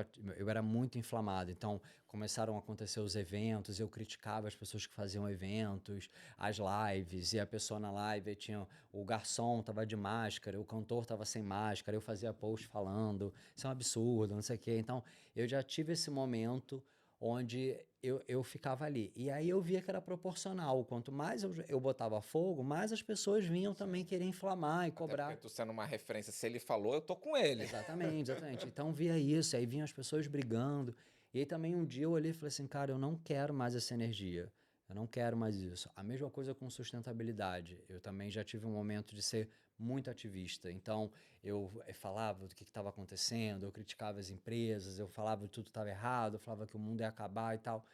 inflamado. Então, começaram a acontecer os eventos, eu criticava as pessoas que faziam eventos, as lives, e a pessoa na live tinha o garçom tava de máscara, o cantor tava sem máscara, eu fazia post falando, isso é um absurdo, não sei o quê. Então, eu já tive esse momento onde eu ficava ali. E aí eu via que era proporcional. Quanto mais eu botava fogo, mais as pessoas vinham também querer inflamar e cobrar. Até porque tu sendo uma referência, se ele falou, eu tô com ele. Exatamente, exatamente. Então via isso, aí vinham as pessoas brigando. E aí também um dia eu olhei e falei assim, cara, eu não quero mais essa energia. Eu não quero mais isso. A mesma coisa com sustentabilidade. Eu também já tive um momento de ser muito ativista. Então, eu falava do que estava acontecendo, eu criticava as empresas, eu falava que tudo estava errado, eu falava que o mundo ia acabar e tal.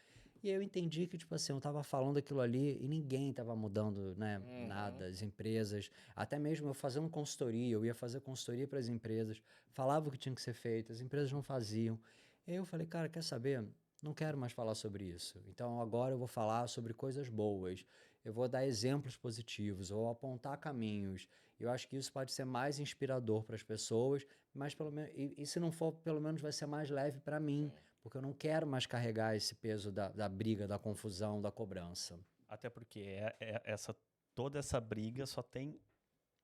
E aí eu entendi que, tipo assim, eu estava falando aquilo ali e ninguém estava mudando, né, nada, as empresas. Até mesmo eu fazendo consultoria, eu ia fazer consultoria para as empresas, falava o que tinha que ser feito, as empresas não faziam. E aí eu falei, cara, quer saber? Não quero mais falar sobre isso. Então agora eu vou falar sobre coisas boas. Eu vou dar exemplos positivos, eu vou apontar caminhos. Eu acho que isso pode ser mais inspirador para as pessoas, mas pelo menos e se não for, pelo menos vai ser mais leve para mim, porque eu não quero mais carregar esse peso da briga, da confusão, da cobrança. Até porque toda essa briga só tem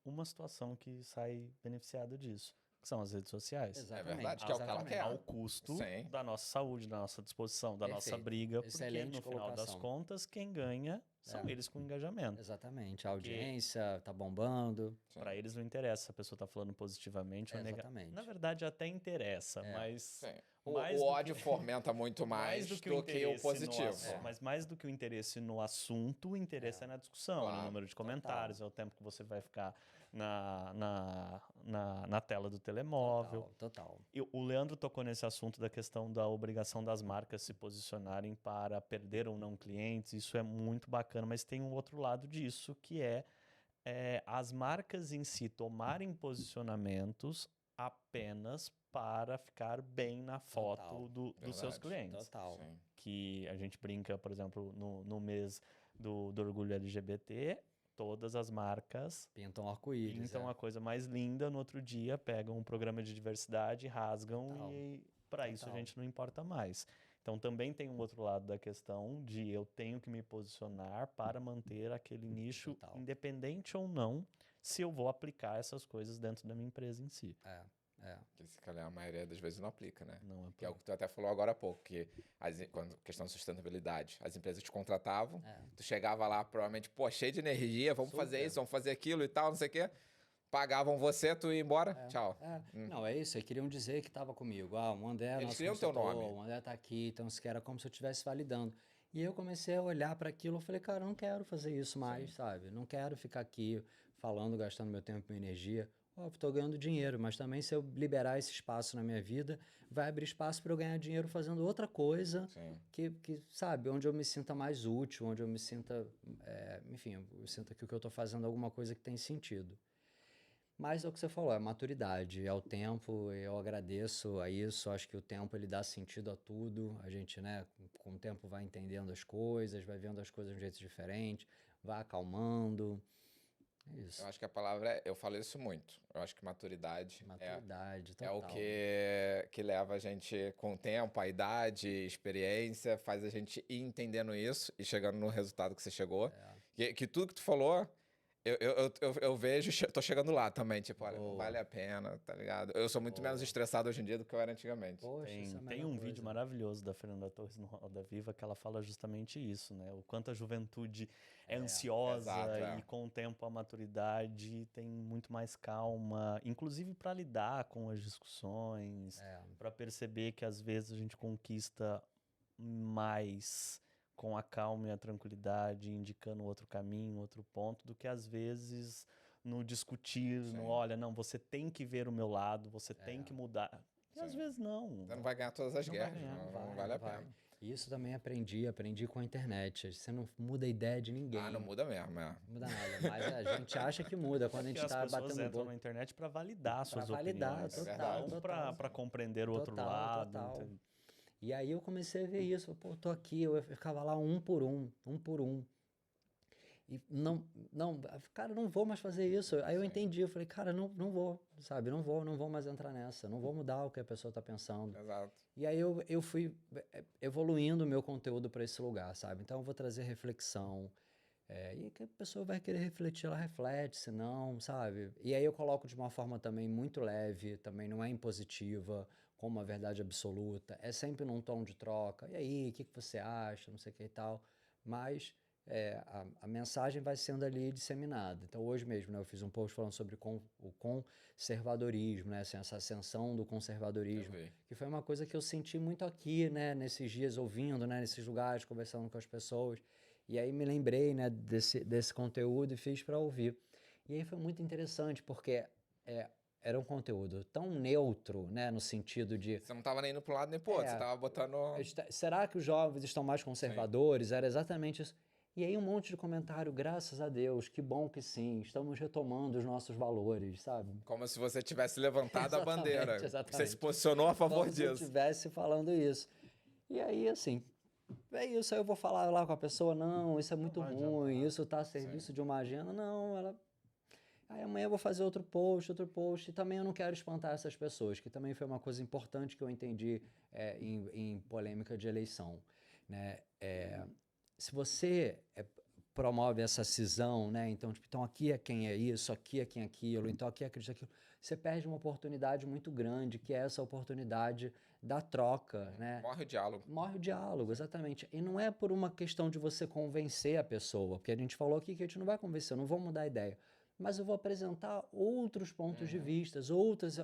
uma situação que sai beneficiada disso, que são as redes sociais. Exatamente. É verdade, que é o que ela exatamente. quer. Ao custo Sim. da nossa saúde, da nossa disposição, da nossa Perfeito. briga, porque Excelente no final das colocação. contas, quem ganha são eles com engajamento. Exatamente. A audiência tá bombando. Para eles não interessa se a pessoa está falando positivamente ou negativamente. Exatamente. Na verdade, até interessa, mas Sim. mais O do ódio que- fomenta muito mais do que o interesse no positivo. assunto. Mas mais do que o interesse no assunto, o interesse é na discussão, Claro, no número de comentários, é o tempo que você vai ficar na tela do telemóvel. Total. O Leandro tocou nesse assunto da questão da obrigação das marcas se posicionarem para perder ou não clientes. Isso é muito bacana, mas tem um outro lado disso, que é as marcas em si tomarem posicionamentos apenas para ficar bem na foto Total. dos seus Verdade. clientes. Total. Sim. Que a gente brinca, por exemplo, no mês do orgulho LGBT, todas as marcas Pintam arco-íris. pintam a coisa mais linda, no outro dia pegam um programa de diversidade, rasgam Total. e para isso a Total. gente não importa mais. Então também tem um outro lado da questão de eu tenho que me posicionar para manter aquele nicho, Total. independente ou não, se eu vou aplicar essas coisas dentro da minha empresa em si. Que se calhar a maioria das vezes não aplica, né? Não é Que é o que tu até falou agora há pouco, que quando questão de sustentabilidade, as empresas te contratavam, tu chegava lá provavelmente, pô, cheio de energia, vamos fazer Super. isso, vamos fazer aquilo e tal, não sei o quê. Pagavam você, tu ia embora, tchau. Não, é isso. Eles queriam dizer que estava comigo. O André é Eles nosso queriam teu consultor, nome. o André tá aqui, então isso que era como se eu estivesse validando. E eu comecei a olhar para aquilo, eu falei, cara, eu não quero fazer isso mais, sabe? Não quero ficar aqui falando, gastando meu tempo e minha energia. Ó, estou ganhando dinheiro, mas também se eu liberar esse espaço na minha vida, vai abrir espaço para eu ganhar dinheiro fazendo outra coisa Sim. sabe, onde eu me sinta mais útil, onde eu me sinta, enfim, eu sinto que o que eu estou fazendo é alguma coisa que tem sentido. Mas é o que você falou, é maturidade, é o tempo, eu agradeço a isso, acho que o tempo ele dá sentido a tudo, a gente, né, com o tempo vai entendendo as coisas, vai vendo as coisas de um jeito diferente, vai acalmando, é Eu isso. acho que a palavra é, eu falo isso muito. Eu acho que maturidade Maturidade, é o total. que leva a gente com o tempo, a idade, experiência, faz a gente ir entendendo isso e chegando no resultado que você chegou. Que tudo que tu falou, eu vejo, tô chegando lá também, tipo, olha, não Boa. vale a pena, tá ligado? Eu sou muito menos Boa. estressado hoje em dia do que eu era antigamente. Poxa, isso é a Tem melhor um coisa. vídeo maravilhoso da Fernanda Torres no Roda Viva que ela fala justamente isso, né? O quanto a juventude é ansiosa exato, e com o tempo a maturidade tem muito mais calma, inclusive para lidar com as discussões, para perceber que às vezes a gente conquista mais com a calma e a tranquilidade, indicando outro caminho, outro ponto, do que às vezes no discutir, no Sim. olha, não, você tem que ver o meu lado, você tem que mudar. E às Sim. vezes não. Você não vai ganhar todas as Não vai guerras, ganhar, não vale a vai. pena. Isso também aprendi com a internet. Você não muda a ideia de ninguém. Ah, não muda mesmo, é. Não muda nada. Mas a gente acha que muda quando a Porque gente as tá pessoas batendo entram boca. na internet para validar suas validar, opiniões, total, não total. para compreender o outro Total, lado. total. E aí eu comecei a ver isso. Pô, tô aqui, eu ficava lá um por um. E cara, não vou mais fazer isso. Aí eu entendi, eu falei, cara, não vou, sabe? Não vou mais entrar nessa. Não vou mudar o que a pessoa tá pensando. Exato. E aí eu fui evoluindo o meu conteúdo para esse lugar, sabe? Então eu vou trazer reflexão. E que a pessoa vai querer refletir, ela reflete, se não, sabe? E aí eu coloco de uma forma também muito leve, também não é impositiva, como uma verdade absoluta. É sempre num tom de troca. E aí, o que você acha? Não sei o que e tal. Mas a mensagem vai sendo ali disseminada. Então hoje mesmo, né, eu fiz um post falando sobre o conservadorismo, né, assim, essa ascensão do conservadorismo, que foi uma coisa que eu senti muito aqui, né, nesses dias ouvindo, né, nesses lugares, conversando com as pessoas. E aí me lembrei, né, desse conteúdo e fiz para ouvir. E aí foi muito interessante, porque era um conteúdo tão neutro, né, no sentido de... Você não tava nem indo pro lado nem pro outro, você tava botando... Será que os jovens estão mais conservadores? Era exatamente isso. E aí um monte de comentário, graças a Deus, que bom que sim, estamos retomando os nossos valores, sabe? Como se você tivesse levantado a bandeira. Exatamente. Você se posicionou a favor Como disso. se eu estivesse falando isso. E aí, assim, é isso, aí eu vou falar lá com a pessoa, não, isso é muito ruim, isso tá a serviço de uma agenda, não, ela... Aí amanhã eu vou fazer outro post, e também eu não quero espantar essas pessoas, que também foi uma coisa importante que eu entendi em polêmica de eleição, né? Se você promove essa cisão, né? Então aqui é quem é isso, aqui é quem é aquilo, então aqui acredita aquilo, você perde uma oportunidade muito grande, que é essa oportunidade da troca, né? Morre o diálogo. Morre o diálogo, exatamente. E não é por uma questão de você convencer a pessoa, porque a gente falou aqui que a gente não vai convencer, eu não vou mudar a ideia, mas eu vou apresentar outros pontos de vista,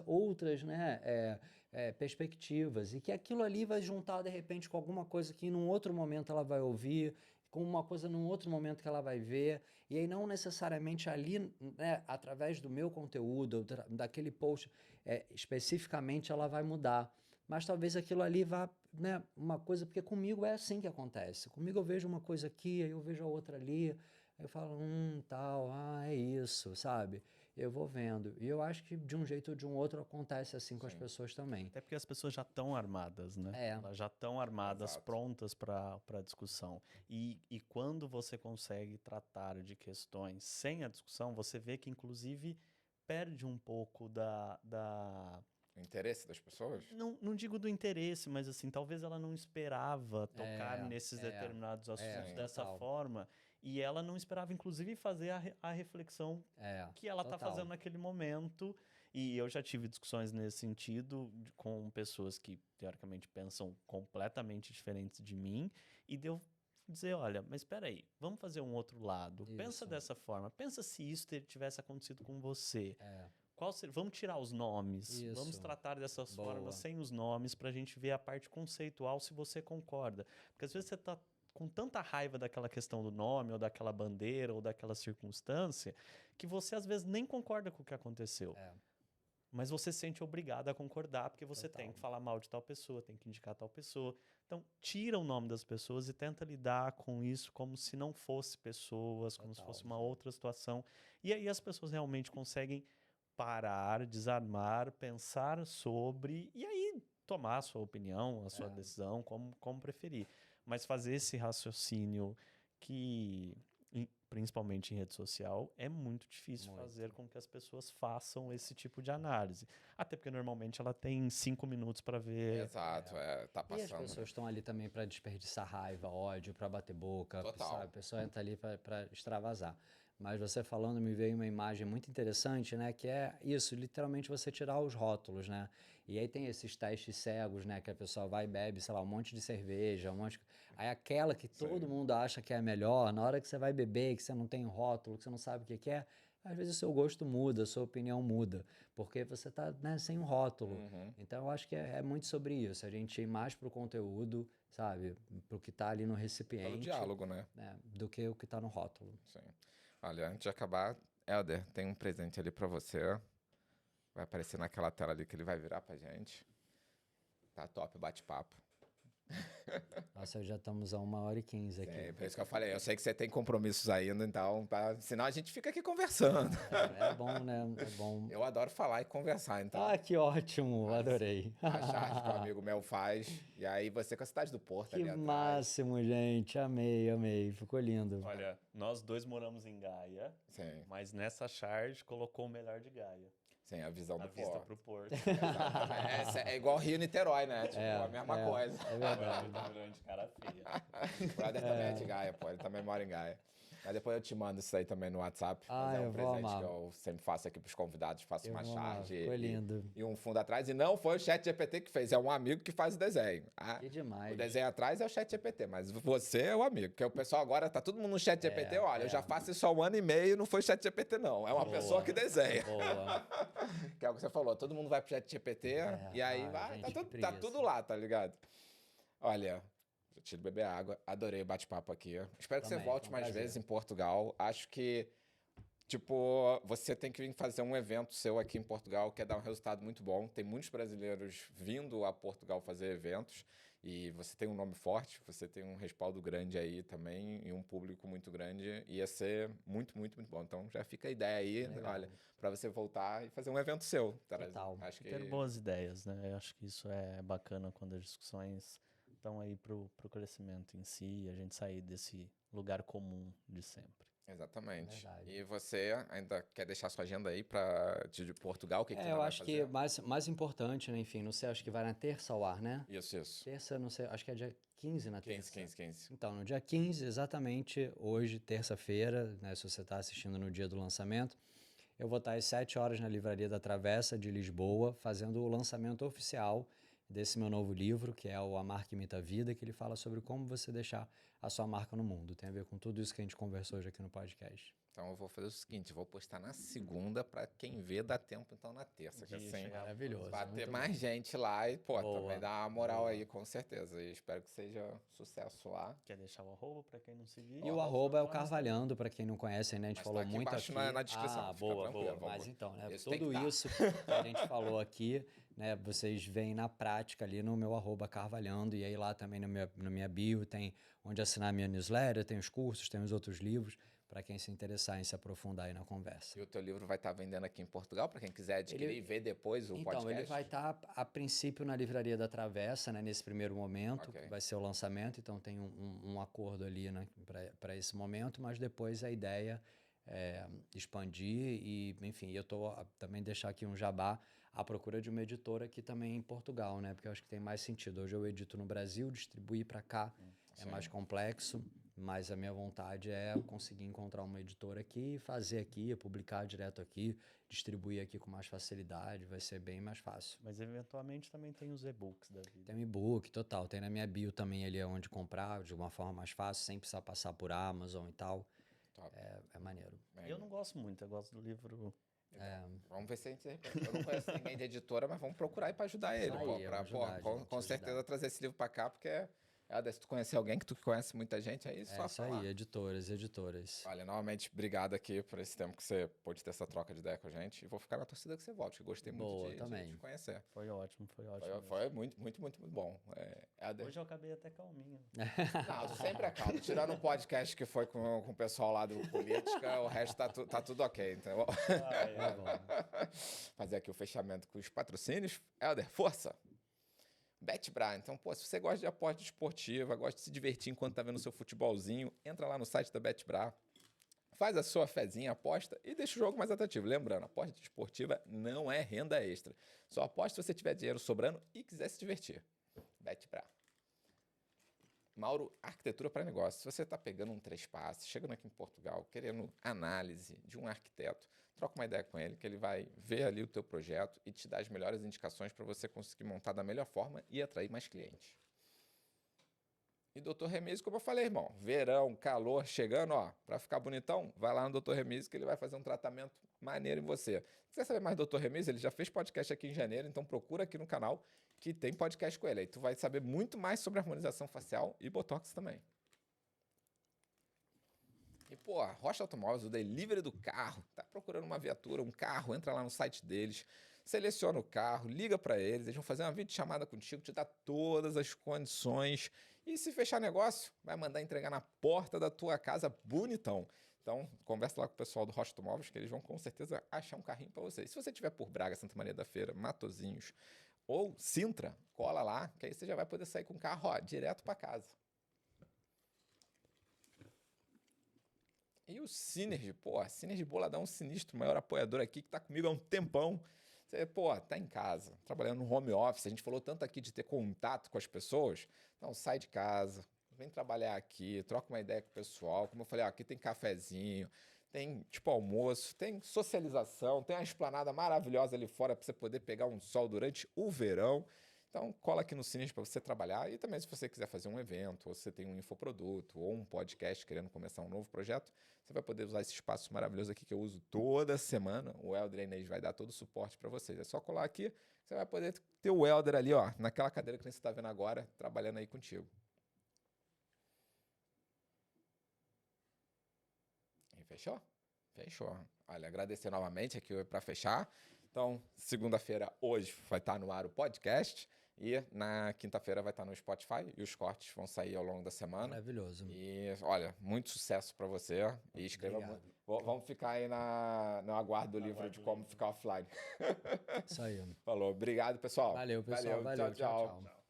outras né, perspectivas, e que aquilo ali vai juntar de repente com alguma coisa que num outro momento ela vai ouvir, com uma coisa num outro momento que ela vai ver, e aí não necessariamente ali, né, através do meu conteúdo, daquele post especificamente, ela vai mudar. Mas talvez aquilo ali vá, né, uma coisa, porque comigo é assim que acontece. Comigo eu vejo uma coisa aqui, aí eu vejo a outra ali, aí eu falo, tal, é isso, sabe? Eu vou vendo. E eu acho que de um jeito ou de um outro acontece assim com as pessoas também. Até porque as pessoas já estão armadas, né? Elas já estão armadas, prontas para discussão. E quando você consegue tratar de questões sem a discussão, você vê que, inclusive, perde um pouco O interesse das pessoas? Não digo do interesse, mas assim, talvez ela não esperava tocar nesses determinados assuntos dessa forma. E ela não esperava, inclusive, fazer a reflexão que ela está fazendo naquele momento. E eu já tive discussões nesse sentido com pessoas que, teoricamente, pensam completamente diferentes de mim. E deu dizer, olha, mas espera aí, vamos fazer um outro lado. Isso. Pensa dessa forma. Pensa se isso tivesse acontecido com você. Vamos tirar os nomes, vamos tratar dessas formas sem os nomes para a gente ver a parte conceitual se você concorda. Porque às vezes você está com tanta raiva daquela questão do nome, ou daquela bandeira, ou daquela circunstância, que você às vezes nem concorda com o que aconteceu. Mas você se sente obrigado a concordar, porque você tem que falar mal de tal pessoa, tem que indicar tal pessoa. Então, tira o nome das pessoas e tenta lidar com isso como se não fosse pessoas, como se fosse uma outra situação. E aí as pessoas realmente conseguem parar, desarmar, pensar sobre, e aí tomar a sua opinião, a sua decisão, como preferir. Mas fazer esse raciocínio que, principalmente em rede social, é muito difícil fazer com que as pessoas façam esse tipo de análise. Até porque normalmente ela tem 5 minutos para ver. Exato, tá E as passando. pessoas estão ali também para desperdiçar raiva, ódio, para bater boca, Total. sabe? A pessoa entra ali para extravasar. Mas você falando, me veio uma imagem muito interessante, né? Que é isso, literalmente você tirar os rótulos, né? E aí tem esses testes cegos, né? Que a pessoa vai e bebe, sei lá, um monte de cerveja, um monte... Aí aquela que todo mundo acha que é a melhor, na hora que você vai beber, que você não tem rótulo, que você não sabe o que é, às vezes o seu gosto muda, a sua opinião muda, porque você tá, né, sem um rótulo. Então eu acho que é muito sobre isso, a gente ir mais pro conteúdo, sabe? Pro que tá ali no recipiente. Pelo diálogo, né? Do que o que tá no rótulo. Sim. Olha, antes de acabar, Helder, tem um presente ali pra você. Vai aparecer naquela tela ali que ele vai virar pra gente. Tá top o bate-papo. Nossa, já estamos a 1h15 aqui. É, por isso que eu falei, eu sei que você tem compromissos ainda, então, senão a gente fica aqui conversando. É bom, né? É bom. Eu adoro falar e conversar, então. Ah, que ótimo, adorei. A charge que o amigo meu faz. E aí você com a cidade do Porto Que ali atrás. máximo, gente. Amei. Ficou lindo. Olha, nós dois moramos em Gaia, Sim, mas nessa charge colocou o melhor de Gaia. sim, a visão A do vista Porto. pro porto. Exatamente. É igual Rio-Niterói, né? Tipo, a mesma coisa. É verdade. Grande, cara feia. O brother também é de Gaia, pô. Ele também mora em Gaia. Mas depois eu te mando isso aí também no WhatsApp. Mas é um eu vou presente amar. que eu sempre faço aqui pros convidados. Faço Eu uma vou amar, charge ficou lindo. e um fundo atrás. E não foi o ChatGPT que fez, é um amigo que faz o desenho. Que demais. O desenho atrás é o ChatGPT, mas você é o amigo. Porque o pessoal agora tá todo mundo no ChatGPT. Olha, eu já faço isso há 1 ano e meio, não foi o ChatGPT, não. É uma pessoa que desenha. Boa. Que é o que você falou, todo mundo vai pro ChatGPT e aí vai, gente, que tá preguiça. tudo lá, tá ligado? Olha, eu tiro beber água, adorei o bate-papo aqui. Espero que você Também, volte foi um mais prazer. vezes em Portugal. Acho que, tipo, você tem que vir fazer um evento seu aqui em Portugal, que é dar um resultado muito bom. Tem muitos brasileiros vindo a Portugal fazer eventos. E você tem um nome forte, você tem um respaldo grande aí também e um público muito grande. Ia ser muito bom. Então já fica a ideia aí, Legal. olha, para você voltar e fazer um evento seu. Total. Acho que Ter boas ideias, né? Eu acho que isso é bacana quando as discussões estão aí pro crescimento em si, a gente sair desse lugar comum de sempre. Exatamente. Verdade. E você ainda quer deixar sua agenda aí de Portugal? O que você Eu vai acho fazer? que mais importante, né? Enfim, não sei, acho que vai na terça ao ar, né? Isso. Terça, não sei, acho que é dia 15 na 15. terça. Então, no dia 15, exatamente hoje, terça-feira, né, se você está assistindo no dia do lançamento, eu vou estar às 7 horas na Livraria da Travessa de Lisboa, fazendo o lançamento oficial desse meu novo livro, que é o A Marca Imita a Vida, que ele fala sobre como você deixar a sua marca no mundo. Tem a ver com tudo isso que a gente conversou hoje aqui no podcast. Então eu vou fazer o seguinte, eu vou postar na segunda para quem vê dá tempo então na terça, que assim Maravilhoso. vai ter muito mais gente lá e pô, Boa. também dá uma moral aí com certeza. E espero que seja sucesso lá. Quer deixar o arroba pra quem não seguir? E o arroba é o Carvalhando, para quem não conhece, né? A gente Mas falou tá aqui muito embaixo aqui. na descrição, Ah, fica boa. tranquilo, Mas vamos. então, né? Esse tem que Tudo tá. isso que a gente falou aqui, né? Vocês veem na prática ali no meu arroba Carvalhando. E aí lá também na minha bio tem onde assinar minha newsletter, tem os cursos, tem os outros livros, para quem se interessar em se aprofundar aí na conversa. E o teu livro vai estar vendendo aqui em Portugal para quem quiser adquirir e ver depois o podcast? Então, ele vai estar, a princípio, na Livraria da Travessa, né, nesse primeiro momento, Ok. que vai ser o lançamento, então tem um acordo ali, né, para esse momento, mas depois a ideia é expandir e, enfim, eu estou também deixar aqui um jabá à procura de uma editora aqui também em Portugal, né, porque eu acho que tem mais sentido. Hoje eu edito no Brasil, distribuir para cá é mais complexo, mas a minha vontade é conseguir encontrar uma editora aqui, fazer aqui, publicar direto aqui, distribuir aqui com mais facilidade, vai ser bem mais fácil. Mas eventualmente também tem os e-books da vida. Tem um e-book, total. Tem na minha bio também ali onde comprar, de uma forma mais fácil, sem precisar passar por Amazon e tal. Top. É maneiro. Bem, Eu não gosto muito, eu gosto do livro. Vamos ver se a gente... Eu não conheço ninguém de editora, mas vamos procurar aí para ajudar ele. Aí, Pô, pra, vamos ajudar, com gente, certeza ajudar. trazer esse livro para cá, porque é Helder, se tu conhecer alguém que tu conhece muita gente, aí só É isso falar. aí, editoras. Olha, novamente, obrigado aqui por esse tempo que você pôde ter essa troca de ideia com a gente. E vou ficar na torcida que você volte, que eu gostei muito Boa, de também. te conhecer. Foi ótimo, foi ótimo. Foi muito, muito, muito, muito bom. Helder. Hoje eu acabei até calminho. Não, tu sempre é calmo. Tirando um podcast que foi com o pessoal lá do Política, o resto tá tudo ok. Então, Tá bom. fazer aqui o fechamento com os patrocínios. Helder, força! BetBra. Então, pô, se você gosta de aposta esportiva, gosta de se divertir enquanto tá vendo o seu futebolzinho, entra lá no site da BetBra, faz a sua fezinha, aposta e deixa o jogo mais atrativo. Lembrando, aposta esportiva não é renda extra. Só aposta se você tiver dinheiro sobrando e quiser se divertir. BetBra. Mauro, arquitetura para negócio. Se você está pegando um 3 passos, chegando aqui em Portugal, querendo análise de um arquiteto, troca uma ideia com ele, que ele vai ver ali o teu projeto e te dar as melhores indicações para você conseguir montar da melhor forma e atrair mais clientes. E Dr. Remise, como eu falei, irmão, verão, calor chegando, ó, para ficar bonitão, vai lá no Dr. Remise que ele vai fazer um tratamento maneiro em você. Se quiser saber mais do Dr. Remise, ele já fez podcast aqui em janeiro, então procura aqui no canal que tem podcast com ele. Aí tu vai saber muito mais sobre harmonização facial e botox também. E, pô, Rocha Automóveis, o delivery do carro, tá procurando uma viatura, um carro, entra lá no site deles, seleciona o carro, liga para eles vão fazer uma videochamada contigo, te dá todas as condições e se fechar negócio, vai mandar entregar na porta da tua casa bonitão. Então, conversa lá com o pessoal do Rocha Automóveis que eles vão com certeza achar um carrinho para você. E se você estiver por Braga, Santa Maria da Feira, Matosinhos ou Sintra, cola lá, que aí você já vai poder sair com o carro, ó, direto para casa. E o Synergy, pô, a Synergy Boladão Sinistro, maior apoiador aqui, que tá comigo há um tempão. Você, pô, tá em casa, trabalhando no home office. A gente falou tanto aqui de ter contato com as pessoas. Então, sai de casa, vem trabalhar aqui, troca uma ideia com o pessoal. Como eu falei, ó, aqui tem cafezinho, tem tipo almoço, tem socialização, tem uma esplanada maravilhosa ali fora para você poder pegar um sol durante o verão. Então, cola aqui no Synergy para você trabalhar e também se você quiser fazer um evento, ou você tem um infoproduto, ou um podcast querendo começar um novo projeto, você vai poder usar esse espaço maravilhoso aqui que eu uso toda semana. O Helder e a Inês vai dar todo o suporte para vocês. É só colar aqui, você vai poder ter o Helder ali, ó, naquela cadeira que você está vendo agora, trabalhando aí contigo. E fechou? Fechou. Olha, agradecer novamente aqui para fechar. Então, segunda-feira, hoje, vai estar no ar o podcast. E na quinta-feira vai estar no Spotify e os cortes vão sair ao longo da semana. Maravilhoso. E, olha, muito sucesso para você. E escreva muito. Vamos ficar aí no aguardo do livro de como ficar offline. Isso aí. Falou. Obrigado, pessoal. Valeu, pessoal. Valeu. Tchau.